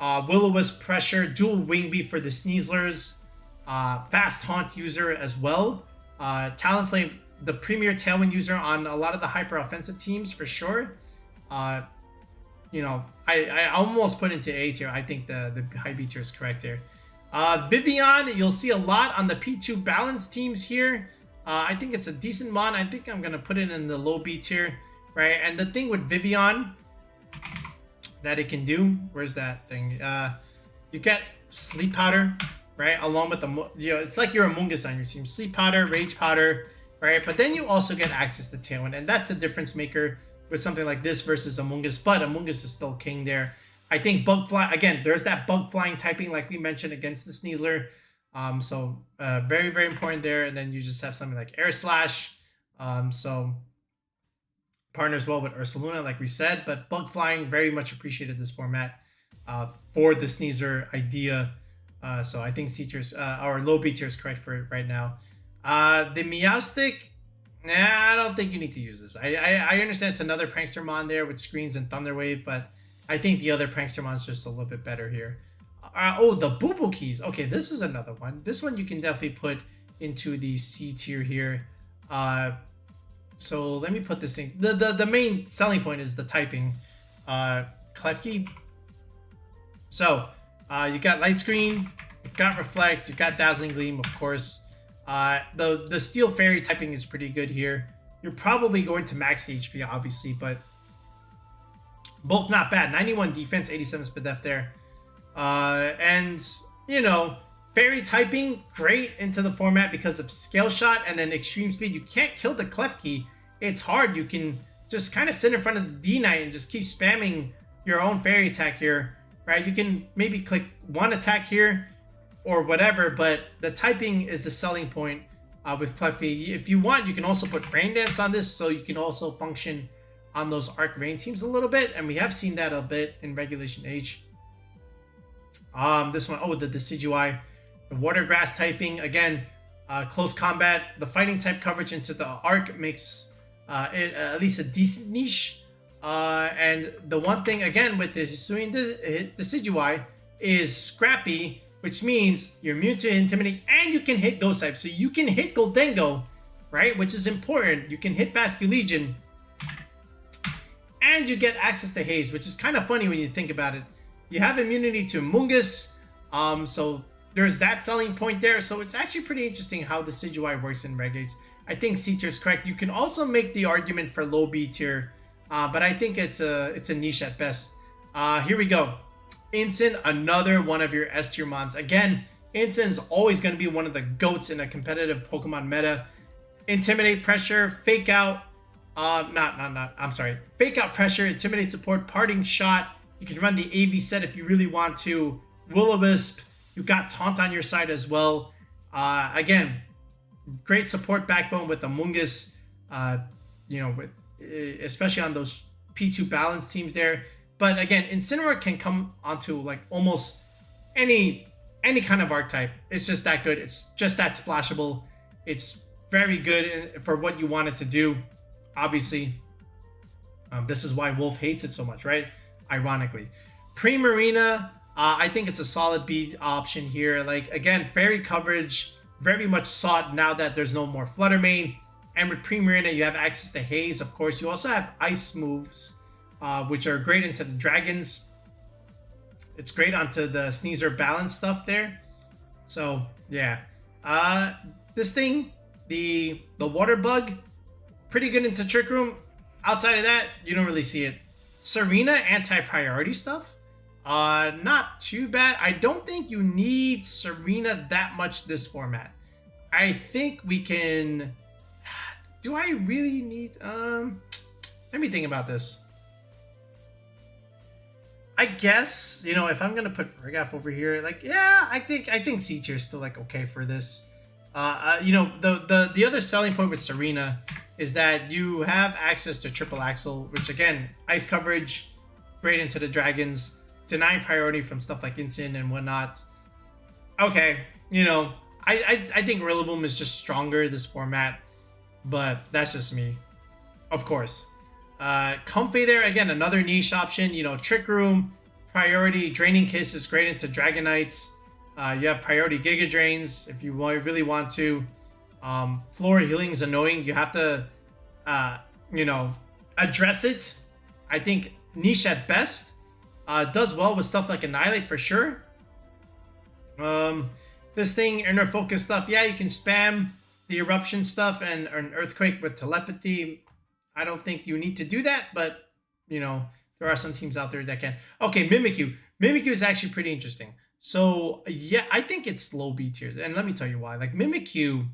Will-O-Wisp pressure, dual Wing Beat for the Sneaslers, fast Taunt user as well. Talonflame, the premier Tailwind user on a lot of the hyper offensive teams for sure. You know, I almost put into A tier. I think the high B tier is correct here. Vivian, you'll see a lot on the P2 balance teams here. I think it's a decent mon. I think I'm gonna put it in the low B tier, right? And the thing with Vivian that it can do, where's that thing? You get Sleep Powder, right? Along with the, you know, it's like you're a Mungus on your team. Sleep Powder, Rage Powder, right? But then you also get access to Tailwind, and that's a difference maker with something like this versus Amoonguss. But Amoonguss is still king there. I think Bug Fly, again, there's that Bug Flying typing like we mentioned against the Sneasler. So very, very important there. And then you just have something like Air Slash. So partners well with Ursaluna, like we said, but Bug Flying very much appreciated this format for the Sneasler idea. So I think C tiers or low B tier is correct for it right now. The Meowstic, nah, I don't think you need to use this. I understand it's another Prankster Mon there with Screens and Thunderwave, but I think the other Prankster Mon's just a little bit better here. Oh, the Boo Boo Keys. Okay, this is another one. This one you can definitely put into the C tier here. So let me put this thing. The main selling point is the typing. Klefki. So You got Light Screen, you've got Reflect, you've got Dazzling Gleam, of course. The Steel Fairy typing is pretty good here. You're probably going to max HP, obviously, but Bulk not bad. 91 defense, 87 speed def there. And, you know, Fairy typing, great into the format because of Scale Shot and then Extreme Speed. You can't kill the Klefki. It's hard. You can just kind of sit in front of the D-Knight and just keep spamming your own Fairy attack here, right? You can maybe click one attack here or whatever, but the typing is the selling point with Klefki. If you want, you can also put Rain Dance on this, so you can also function on those Arc Rain teams a little bit, and we have seen that a bit in Regulation H. This one, oh, the Decidueye. The Water Grass typing, again, close combat. The fighting type coverage into the Arc makes it at least a decent niche. And the one thing, again, with the Decidueye is Scrappy, which means you're immune to Intimidate and you can hit Ghost type. So you can hit Goldengo, right? Which is important. You can hit Basculegion. And you get access to Haze, which is kind of funny when you think about it. You have immunity to Mungus. So there's that selling point there. So it's actually pretty interesting how the Decidueye works in Reg H. I think C tier is correct. You can also make the argument for low B tier, but I think it's a niche at best. Here we go. Incin, another one of your S tier mons. Again, Incin is always going to be one of the GOATs in a competitive Pokemon meta. Intimidate, Pressure, Fake Out. I'm sorry. Fake Out, Pressure, Intimidate, Support, Parting Shot. You can run the AV set if you really want to. Will-O-Wisp. You've got Taunt on your side as well. Again, great support backbone with the Mungus. You know, especially on those P2 balance teams there. But again, Incineroar can come onto like almost any kind of archetype. It's just that good. It's just that splashable. It's very good for what you want it to do. Obviously, this is why Wolf hates it so much, right? Ironically. Primarina, I think it's a solid B option here. Like, again, fairy coverage, very much sought now that there's no more Flutter Mane. And with Primarina, you have access to Haze, of course. You also have Ice moves, which are great into the Dragons. It's great onto the Sneasel balance stuff there. So, yeah. This thing, the Water Bug, pretty good into Trick Room. Outside of that, you don't really see it. Serena, anti-priority stuff. Not too bad. I don't think you need Serena that much this format. I think we can... Do I really need... Let me think about this. I guess, you know, if I'm going to put Fergaf over here, like, yeah, I think C tier is still, like, okay for this. You know, the other selling point with Serena is that you have access to Triple Axle, which, again, ice coverage, great into the Dragons, denying priority from stuff like Incin and whatnot. Okay, you know, I think Rillaboom is just stronger this format, but that's just me. Of course. Comfey there, again, another niche option. You know, Trick Room, priority, Draining Kiss is great into Dragonites. You have priority Giga Drains if you really want to. Floor Healing is annoying. You have to, you know, address it. I think niche at best. Does well with stuff like Annihilate for sure. This thing, Inner Focus stuff, yeah, you can spam the Eruption stuff and an Earthquake with Telepathy. I don't think you need to do that, but, you know, there are some teams out there that can. Okay, Mimikyu. Mimikyu is actually pretty interesting. So, yeah, I think it's low B tiers. And let me tell you why. Like, Mimikyu,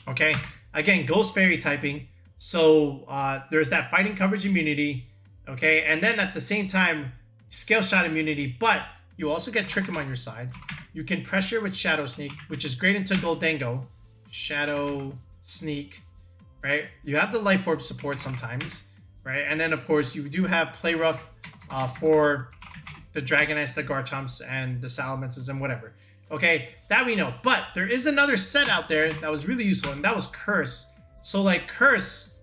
okay, again, Ghost Fairy typing. So, there's that fighting coverage immunity, okay? And then at the same time, Scale Shot immunity, but you also get Trick 'em on your side. You can pressure with Shadow Sneak, which is great into Goldengo. Shadow Sneak, right? You have the Life Orb support sometimes, right? And then, of course, you do have Play Rough for the Dragonites, the Garchomps, and the Salamence and whatever. Okay, that we know. But there is another set out there that was really useful, and that was Curse. So, like, Curse,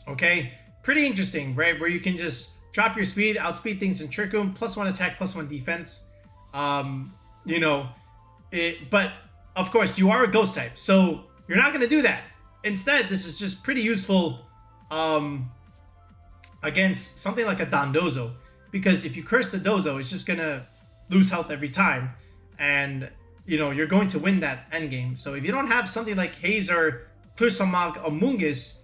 okay, pretty interesting, right? Where you can just drop your speed, outspeed things in Trick Room, +1 attack, +1 defense. You know, but, of course, you are a Ghost type, so you're not going to do that. Instead, this is just pretty useful against something like a Dondozo. because if you curse the Dozo, it's just gonna lose health every time, and you know you're going to win that endgame. So if you don't have something like Haze or Clearsamag Amoonguss,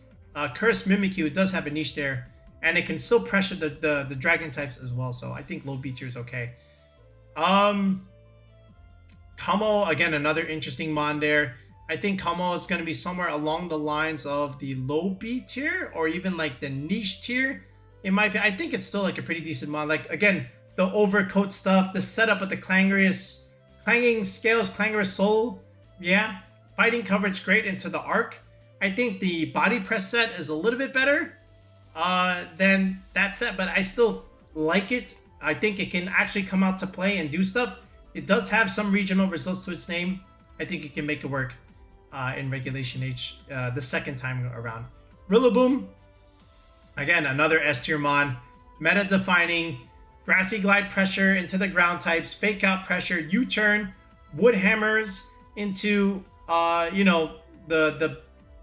Curse Mimikyu does have a niche there, and it can still pressure the dragon types as well. So I think low B tier is okay. Kamo, again, another interesting mon there. I think Kamo is going to be somewhere along the lines of the low B tier or even like the niche tier. In my opinion, I think it's still like a pretty decent mon. Like, again, the overcoat stuff, the setup with the clanging scales, Clangorous Soul, yeah. Fighting coverage great into the arc. I think the body press set is a little bit better than that set, but I still like it. I think it can actually come out to play and do stuff. It does have some regional results to its name. I think it can make it work in Regulation H the second time around. Rillaboom, again, another S tier mon. Meta defining, Grassy Glide pressure into the ground types, Fake Out pressure, U-turn, Wood Hammers into you know, the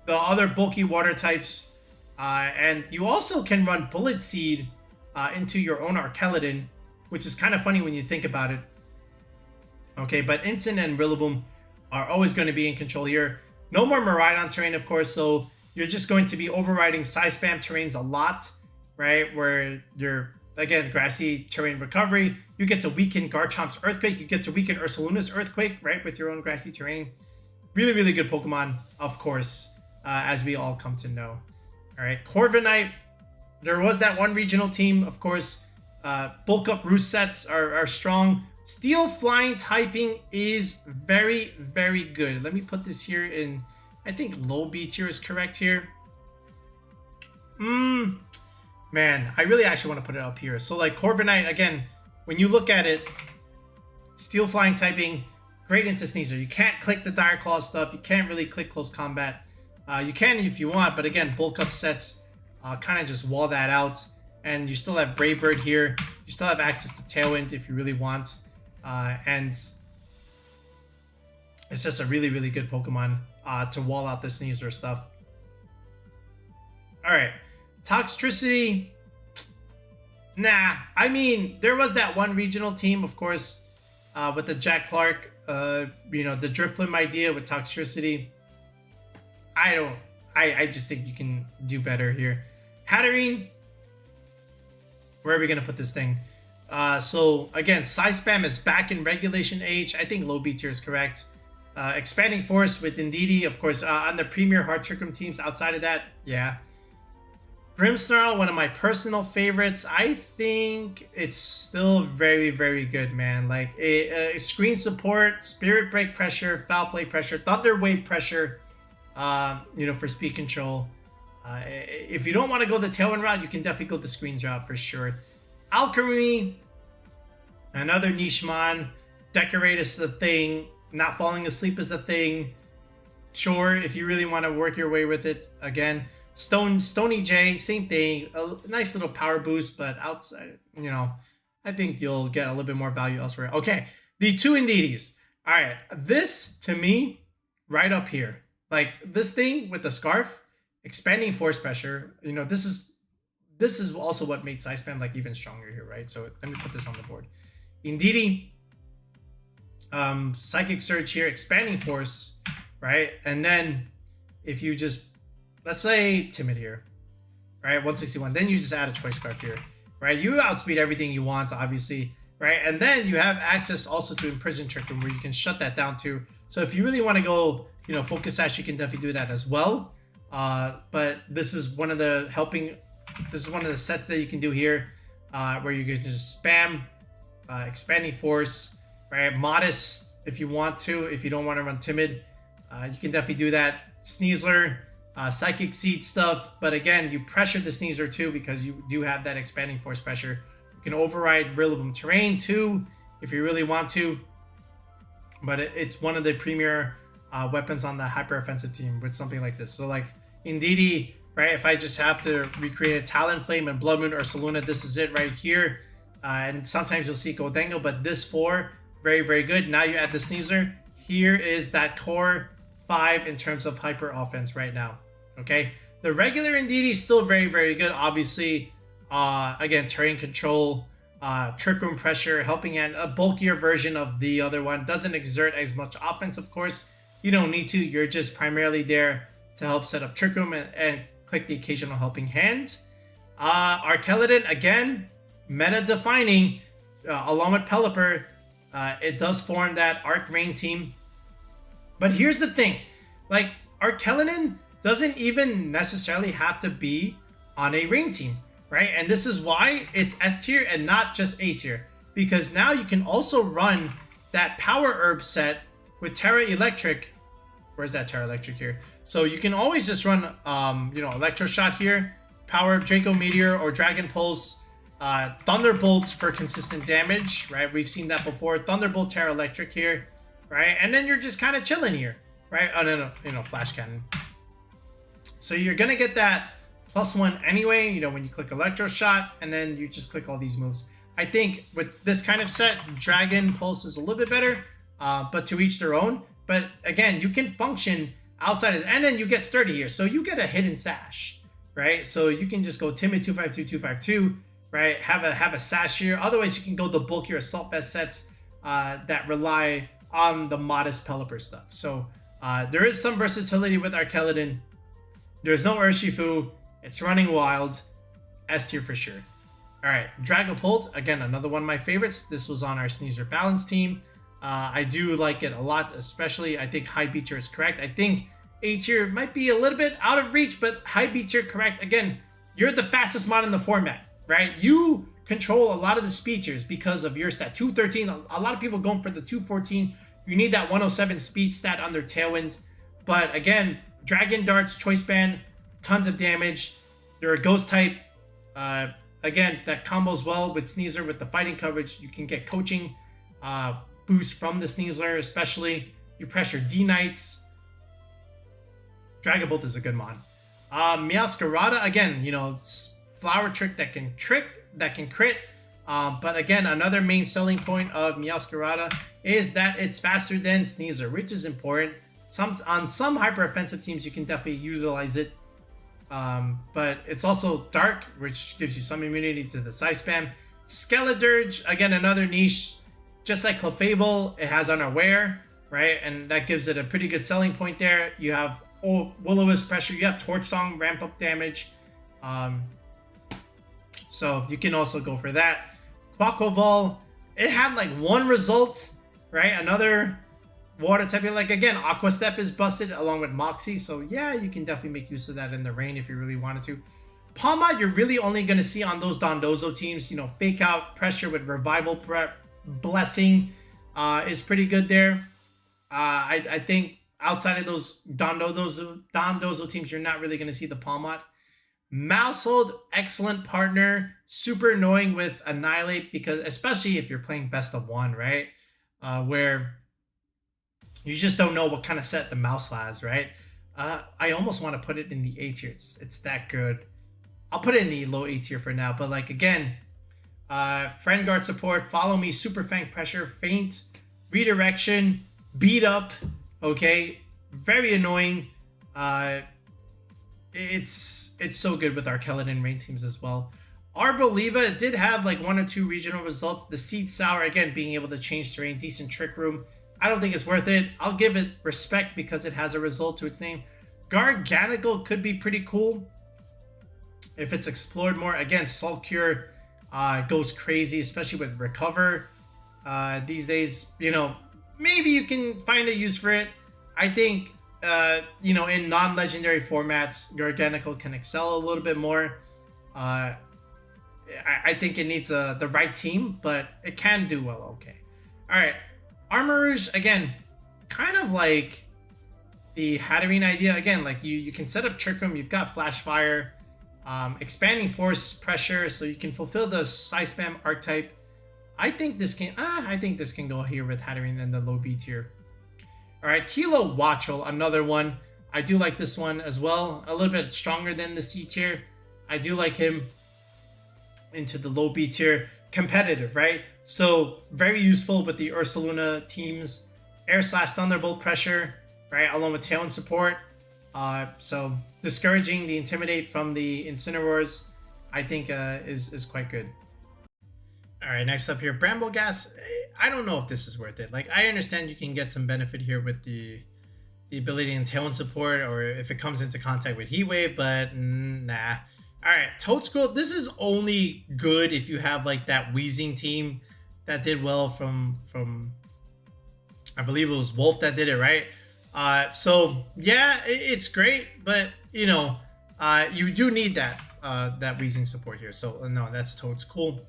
other bulky water types, and you also can run Bullet Seed into your own Archeladon, which is kind of funny when you think about it. Okay, but Incin and Rillaboom are always going to be in control here. No more Miraidon terrain, of course, so you're just going to be overriding size spam terrains a lot, right? Where you're, again, grassy terrain recovery. You get to weaken Garchomp's Earthquake. You get to weaken Ursaluna's Earthquake, right? With your own grassy terrain. Really, really good Pokemon, of course, as we all come to know. All right, Corviknight. There was that one regional team, of course. Bulk up roost sets are strong. Steel Flying typing is very, very good. Let me put this here in, I think low B tier is correct here. Man, I really actually want to put it up here. So like Corviknight, again, when you look at it, Steel Flying typing, great into Sneasel. You can't click the Dire Claw stuff. You can't really click close combat. You can if you want, but again, bulk up sets kind of just wall that out. And you still have Brave Bird here. You still have access to Tailwind if you really want. And it's just a really, really good Pokemon to wall out the Sneasler stuff. All right. Toxtricity. Nah. I mean, there was that one regional team, of course, with the Jack Clark, you know, the Drifblim idea with Toxtricity. I just think you can do better here. Hatterene. Where are we going to put this thing? So again, Size Spam is back in Regulation H. I think low B tier is correct. Expanding Force with Indeedee, of course, on the Premier Hard Trick Room teams. Outside of that, yeah. Grimmsnarl, one of my personal favorites. I think it's still very, very good, man. Like a screen support, Spirit Break pressure, Foul Play pressure, Thunder Wave pressure, you know, for speed control. If you don't want to go the Tailwind route, you can definitely go the screens route for sure. Alchemy, another niche mon. Decorate is the thing. Not falling asleep is the thing. Sure, if you really want to work your way with it. Again, Stony J, same thing. A nice little power boost, but outside, you know, I think you'll get a little bit more value elsewhere. Okay, the two Indeedees. All right, this to me, right up here. Like this thing with the scarf, expanding force pressure. You know, this is also what made Size Spam like even stronger here, right? So let me put this on the board. Indeedee, Psychic Surge here, expanding force, right? And then if you just, let's say Timid here, right? 161. Then you just add a Choice Scarf here, right? You outspeed everything you want, obviously, right? And then you have access also to Imprison Trick Room where you can shut that down too. So if you really want to go, you know, Focus Sash, you can definitely do that as well. But this is one of the sets that you can do here, where you can just spam Expanding Force, right? Modest if you want to. If you don't want to run Timid, you can definitely do that. Sneasler, Psychic Seed stuff. But again, you pressure the Sneasler too because you do have that Expanding Force pressure. You can override Rillaboom Terrain too if you really want to. But it's one of the premier weapons on the hyper offensive team with something like this. So like Indeedee, right? If I just have to recreate a Talonflame and Blood Moon or Ursaluna, this is it right here. And sometimes you'll see Goldengo, but this 4, very, very good. Now you add the Sneasler. Here is that core 5 in terms of hyper offense right now. Okay. The regular Indeedee is still very, very good. Obviously, again, terrain control, Trick Room Pressure, Helping Hand, a bulkier version of the other one. Doesn't exert as much offense, of course. You don't need to. You're just primarily there to help set up Trick Room and click the occasional Helping Hand. Arkeladon, again, meta-defining, along with Pelipper. It does form that Arc Rain team. But here's the thing. Like, Arkeladon doesn't even necessarily have to be on a Rain team, right? And this is why it's S tier and not just A tier. Because now you can also run that Power Herb set with Terra Electric. Where's that Terra Electric here? So you can always just run, Electro Shot here, Power Herb, Draco Meteor, or Dragon Pulse, Thunderbolt for consistent damage, right? We've seen that before. Thunderbolt, Terra Electric here, right? And then you're just kind of chilling here, right? Oh, no, Flash Cannon. So you're going to get that +1 anyway, when you click Electro Shot, and then you just click all these moves. I think with this kind of set, Dragon Pulse is a little bit better, but to each their own. But again, you can function outside of, and then you get Sturdy here. So you get a hidden sash, right? So you can just go Timid 252, 252, right? Have a sash here. Otherwise, you can go the bulkier Assault Vest sets that rely on the modest Pelipper stuff. So there is some versatility with Arkeladon. There's no Urshifu. It's running wild. S tier for sure. All right, Dragapult, again, another one of my favorites. This was on our Sneasler Balance team. I do like it a lot, especially I think high B tier is correct. I think A tier might be a little bit out of reach, but high B tier correct. Again, you're the fastest mod in the format, right? You control a lot of the speed tiers because of your stat. 213, a lot of people going for the 214. You need that 107 speed stat under Tailwind. But again, Dragon Darts, Choice Band, tons of damage. They're a ghost type. Again, that combos well with Sneasler with the fighting coverage. You can get coaching boost from the Sneasler, especially. You pressure D-Knights. Dragapult is a good mod. Meowscarada, again, it's Flower Trick that can crit. But again, another main selling point of Meowscarada is that it's faster than Sneasler, which is important. On some hyper offensive teams, you can definitely utilize it. But it's also dark, which gives you some immunity to the Psy Spam. Skeledirge, again, another niche. Just like Clefable, it has Unaware, right? And that gives it a pretty good selling point there. You have Will-O-Wisp Pressure. You have Torch Song, ramp up damage. So you can also go for that. Quaquaval, it had like one result, right? Another water type. Like, again, Aqua Step is busted along with Moxie. So yeah, you can definitely make use of that in the rain if you really wanted to. Palma, you're really only going to see on those Dondozo teams. Fake Out, Pressure with Revival Prep, Blessing is pretty good there. I think outside of those Dondozo teams, you're not really going to see the Palmot. Mousehold, excellent partner. Super annoying with Annihilate, because especially if you're playing best of one, right? Where you just don't know what kind of set the mouse has, right? I almost want to put it in the A tier. It's that good. I'll put it in the low A tier for now. But like, again, Friend Guard support, Follow Me, Super Fang Pressure, Faint, Redirection, Beat Up. Okay, very annoying. It's so good with our Arkeladon rain teams as well. Arboliva did have like 1 or 2 regional results. The Seed Sour, again, being able to change terrain, decent Trick Room. I don't think it's worth it. I'll give it respect because it has a result to its name. Garganical could be pretty cool if it's explored more. Again, Salt Cure goes crazy, especially with Recover. These days, maybe you can find a use for it. I think, in non-legendary formats, Garganical can excel a little bit more. I think it needs the right team, but it can do well, okay. All right. Armarouge, again, kind of like the Hatterene idea. Again, like you can set up Trick Room. You've got Flash Fire, Expanding Force Pressure, so you can fulfill the Psy Spam archetype. I think this can go here with Hatterene in the low B tier. All right, Kilo Watchel, another one. I do like this one as well. A little bit stronger than the C tier. I do like him into the low B tier. Competitive, right? So very useful with the Ursaluna teams. Air Slash, Thunderbolt Pressure, right? Along with Tailwind support. So discouraging the Intimidate from the Incineroars, I think is quite good. All right, next up here, Bramble Gas. I don't know if this is worth it. Like, I understand you can get some benefit here with the ability and Tailwind support, or if it comes into contact with Heat Wave, but nah. All right, Toad Scroll. This is only good if you have like that Wheezing team that did well from I believe it was Wolf that did it, right? So yeah, it's great, but you know, you do need that Wheezing support here. So no, that's Toad's cool.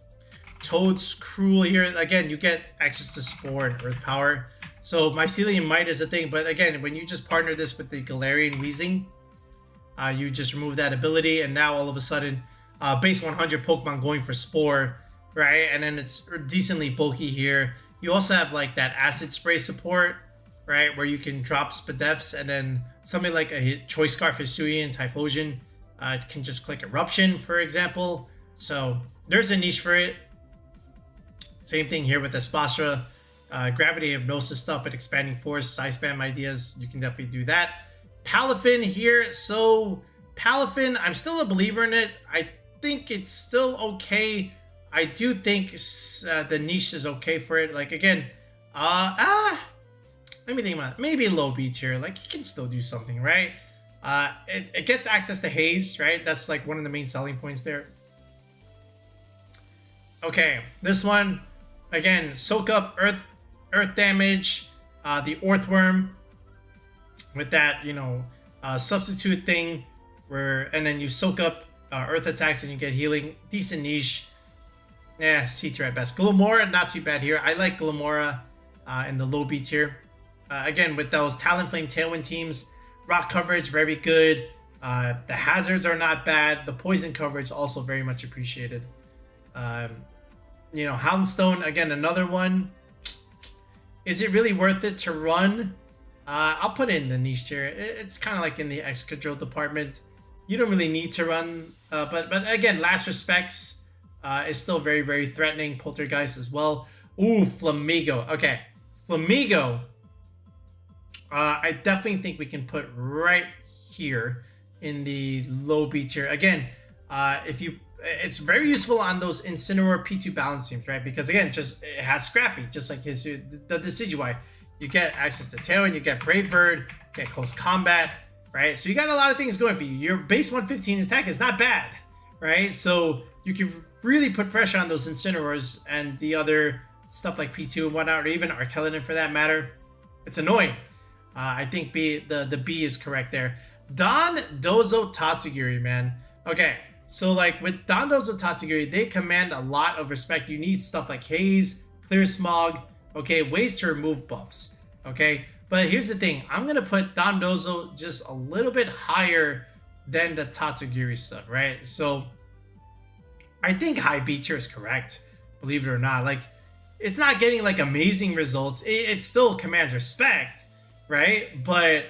Toad's Cruel here. Again, you get access to Spore and Earth Power. So Mycelium Might is a thing, but again, when you just partner this with the Galarian Wheezing, you just remove that ability, and now all of a sudden, base 100 Pokemon going for Spore, right? And then it's decently bulky here. You also have like that Acid Spray support, right? Where you can drop Spadefs, and then something like a Choice Scarf, Hisuian, Typhlosion can just click Eruption, for example. So there's a niche for it. Same thing here with Espastra. Gravity Hypnosis stuff with Expanding Force, Size Spam ideas. You can definitely do that. Palafin here. So Palafin, I'm still a believer in it. I think it's still okay. I do think the niche is okay for it. Like, again, let me think about it. Maybe low B tier. Like, you can still do something, right? It gets access to Haze, right? That's like one of the main selling points there. Okay, this one, again, soak up earth damage, the Earthworm with that, you know, substitute thing and then you soak up earth attacks and you get healing. Decent niche. Yeah, C tier at best. Glimmora, not too bad here. I like Glimmora in the low B tier. Again, with those Talonflame Tailwind teams, rock coverage, very good. The hazards are not bad. The poison coverage, also very much appreciated. You know, Houndstone, again, another one. Is it really worth it to run? I'll put it in the niche tier. It's kind of like in the Excadrill department. You don't really need to run. But again, Last Respects is still very, very threatening. Poltergeist as well. Ooh, Flamigo. Okay, Flamigo. I definitely think we can put right here in the low B tier. Again, it's very useful on those Incineroar P2 balance teams, right? Because again, it has Scrappy, just like the Decidueye. You get access to Tailwind, you get Brave Bird, get Close Combat, right? So you got a lot of things going for you. Your base 115 attack is not bad, right? So you can really put pressure on those Incineroars and the other stuff like P2 and whatnot, or even Arkeladon for that matter. It's annoying. I think the B is correct there. Dondozo Tatsugiri, man. Okay, so like with Dondozo Tatsugiri, they command a lot of respect. You need stuff like Haze, Clear Smog, okay, ways to remove buffs, okay? But here's the thing. I'm going to put Dondozo just a little bit higher than the Tatsugiri stuff, right? So I think high B tier is correct, believe it or not. Like, it's not getting like amazing results. It still commands respect, right? But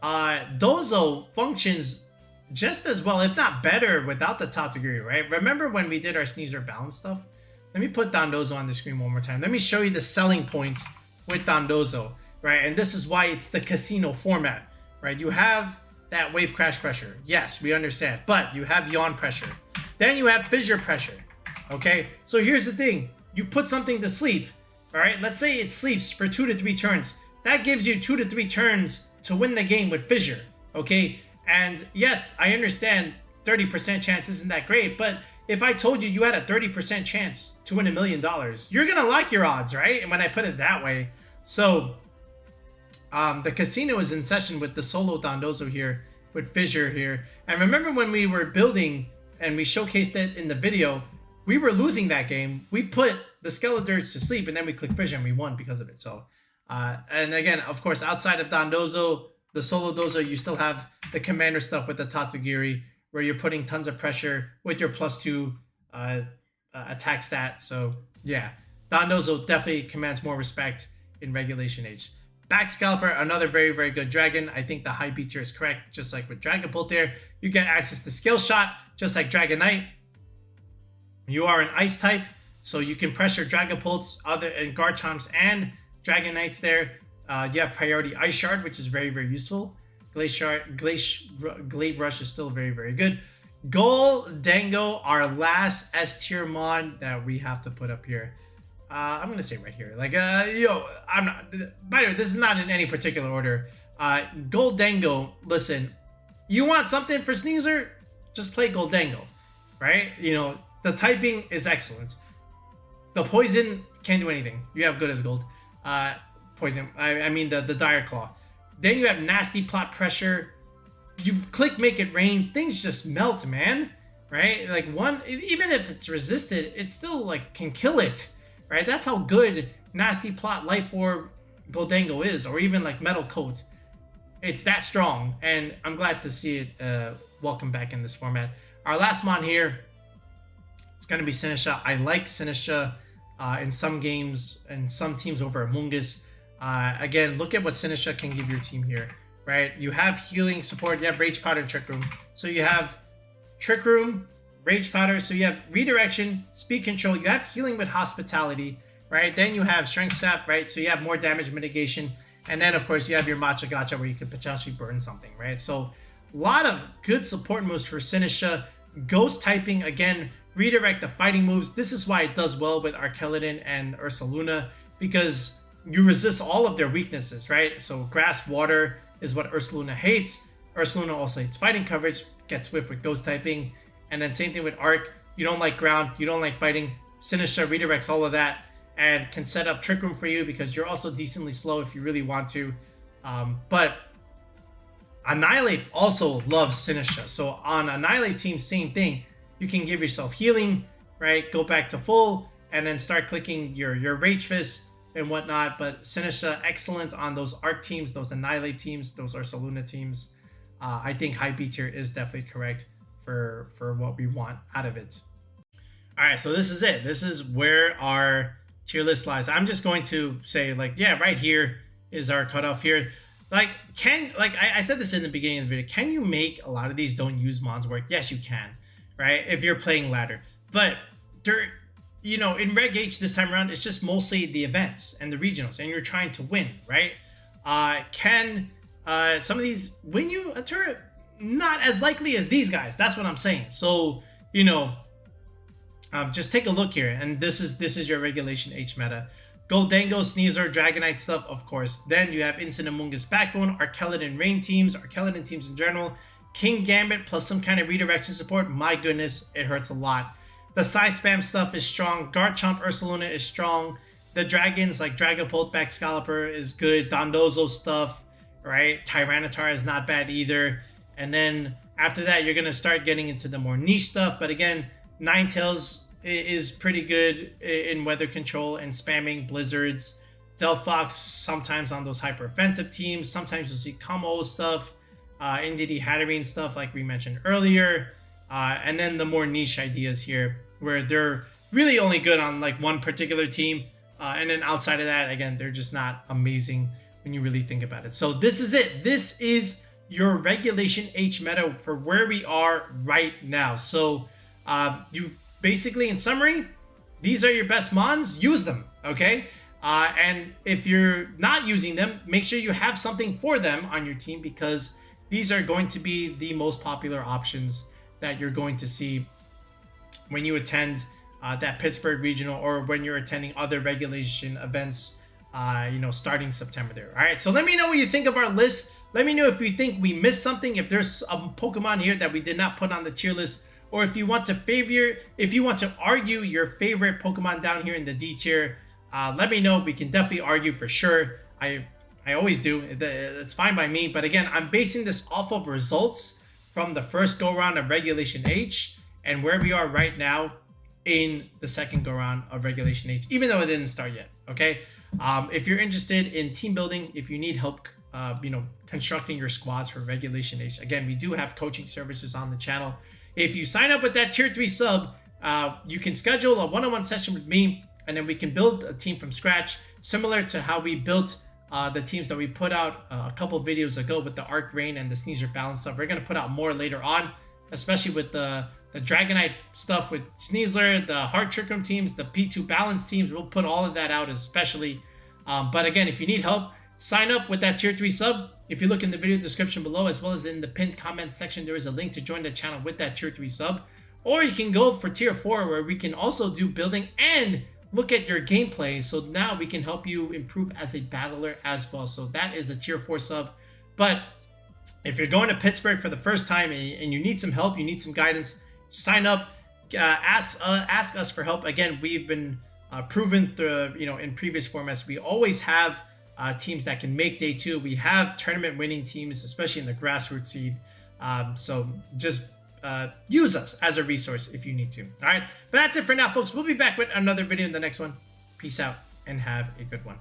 Dozo functions just as well, if not better, without the Tatsugiri, right? Remember when we did our Sneezer balance stuff? Let me put Dondozo on the screen one more time. Let me show you the selling point with Dondozo, right? And this is why it's the casino format, right? You have that Wave Crash pressure. Yes, we understand. But you have Yawn pressure. Then you have Fissure pressure, okay? So here's the thing. You put something to sleep, all right? Let's say it sleeps for 2 to 3 turns. That gives you 2 to 3 turns to win the game with Fissure, okay? And yes, I understand 30% chance isn't that great, but if I told you you had a 30% chance to win $1 million, you're gonna like your odds, right? And when I put it that way, so the casino is in session with the solo Dondozo here, with Fissure here. And remember when we were building and we showcased it in the video, we were losing that game. We put the Skeledirge to sleep and then we clicked Fissure and we won because of it. So, and again, of course, outside of Dondozo, the solo Dozo, you still have the commander stuff with the Tatsugiri, where you're putting tons of pressure with your +2 attack stat. So yeah, Dondozo definitely commands more respect in Regulation H. Backscalper, another very, very good dragon. I think the high B tier is correct, just like with Dragapult there. You get access to Skill Shot, just like Dragonite. You are an Ice type, so you can pressure Dragapults, and Garchomps and Dragonites there. You have priority Ice Shard, which is very, very useful. Glaive Rush is still very, very good. Goldango, our last S tier mon that we have to put up here. I'm gonna say right here, like, I'm not. By the way, this is not in any particular order. Goldango, listen, you want something for Sneasler? Just play Goldango, right? The typing is excellent. The poison can't do anything. You have good as gold. Poison. I mean the Dire Claw. Then you have nasty plot pressure. You click make it rain. Things just melt, man. Right? Like even if it's resisted, it still like can kill it. Right? That's how good nasty plot life orb Goldango is, or even like metal coat. It's that strong, and I'm glad to see it welcome back in this format. Our last mon here, it's gonna be Sinistcha. I like Sinistcha in some games and some teams over Amoonguss. Again, look at what Sinistcha can give your team here, right? You have healing support, you have Rage Powder and Trick Room. So you have Trick Room, Rage Powder, so you have Redirection, Speed Control, you have healing with Hospitality, right? Then you have Strength Sap, right? So you have more damage mitigation. And then, of course, you have your Matcha Gotcha where you could potentially burn something, right? So a lot of good support moves for Sinistcha. Ghost typing, again, redirect the fighting moves. This is why it does well with Arkeladon and Ursaluna, because you resist all of their weaknesses, right? So grass, water is what Ursaluna hates. Ursaluna also hates fighting coverage, gets swift with ghost typing. And then same thing with Arc. You don't like ground, you don't like fighting. Sinistcha redirects all of that and can set up Trick Room for you because you're also decently slow if you really want to. But Annihilate also loves Sinistcha. So on Annihilate team, same thing. You can give yourself healing, right? Go back to full and then start clicking your Rage Fist and whatnot. But Sinistcha, excellent on those Arc teams, those Annihilate teams, those Ursaluna teams. I think high B tier is definitely correct for what we want out of it. All right, so this is it. This is where our tier list lies. I'm just going to say, like, yeah, right here is our cutoff here. Like, I said this in the beginning of the video, can you make a lot of these don't use mons work? Yes, you can, right? If you're playing ladder. But there, in Reg H this time around, it's just mostly the events and the regionals, and you're trying to win, right? Can some of these win you a turret? Not as likely as these guys. That's what I'm saying. So, just take a look here, and this is your Regulation H meta. Goldango, Sneasler, Dragonite stuff, of course. Then you have Instant Amoonguss Backbone, Arkeladon Rain teams, Arkeladon teams in general, King Gambit plus some kind of redirection support. My goodness, it hurts a lot. The size spam stuff is strong. Garchomp Ursaluna is strong. The dragons like Dragapult, Excalibur is good. Dondozo stuff, right? Tyranitar is not bad either. And then after that, you're gonna start getting into the more niche stuff. But again, Ninetales is pretty good in weather control and spamming blizzards. Delphox sometimes on those hyper offensive teams. Sometimes you'll see Kamo stuff, NDD Hatterene stuff like we mentioned earlier. And then the more niche ideas here where they're really only good on like one particular team. And then outside of that, again, they're just not amazing when you really think about it. So this is it. This is your Regulation H meta for where we are right now. So you basically, in summary, these are your best mons. Use them, okay? And if you're not using them, make sure you have something for them on your team, because these are going to be the most popular options that you're going to see when you attend that Pittsburgh regional, or when you're attending other regulation events, starting September there. All right, so let me know what you think of our list. Let me know if you think we missed something, if there's a Pokemon here that we did not put on the tier list, or if you want to argue your favorite Pokemon down here in the D tier. Let me know. We can definitely argue for sure. I always do. It's fine by me. But again, I'm basing this off of results from the first go round of Regulation H and where we are right now in the second go round of Regulation H, even though it didn't start yet. Okay. If you're interested in team building, if you need help, constructing your squads for Regulation H, again, we do have coaching services on the channel. If you sign up with that tier 3 sub, you can schedule a one-on-one session with me, and then we can build a team from scratch, similar to how we built the teams that we put out a couple videos ago with the Arc Rain and the Sneasler Balance stuff. We're going to put out more later on, especially with the Dragonite stuff with Sneasler, the Heart Trick Room teams, the P2 Balance teams. We'll put all of that out especially. But again, if you need help, sign up with that tier 3 sub. If you look in the video description below, as well as in the pinned comment section, there is a link to join the channel with that tier 3 sub. Or you can go for tier 4, where we can also do building and look at your gameplay. So now we can help you improve as a battler as well. So that is a tier 4 sub. But if you're going to Pittsburgh for the first time and you need some help, you need some guidance, sign up, ask us for help. Again, we've been proven through, in previous formats, we always have teams that can make day 2. We have tournament winning teams, especially in the grassroots seed. So just use us as a resource if you need to. All right, but that's it for now, folks. We'll be back with another video in the next one. Peace out and have a good one.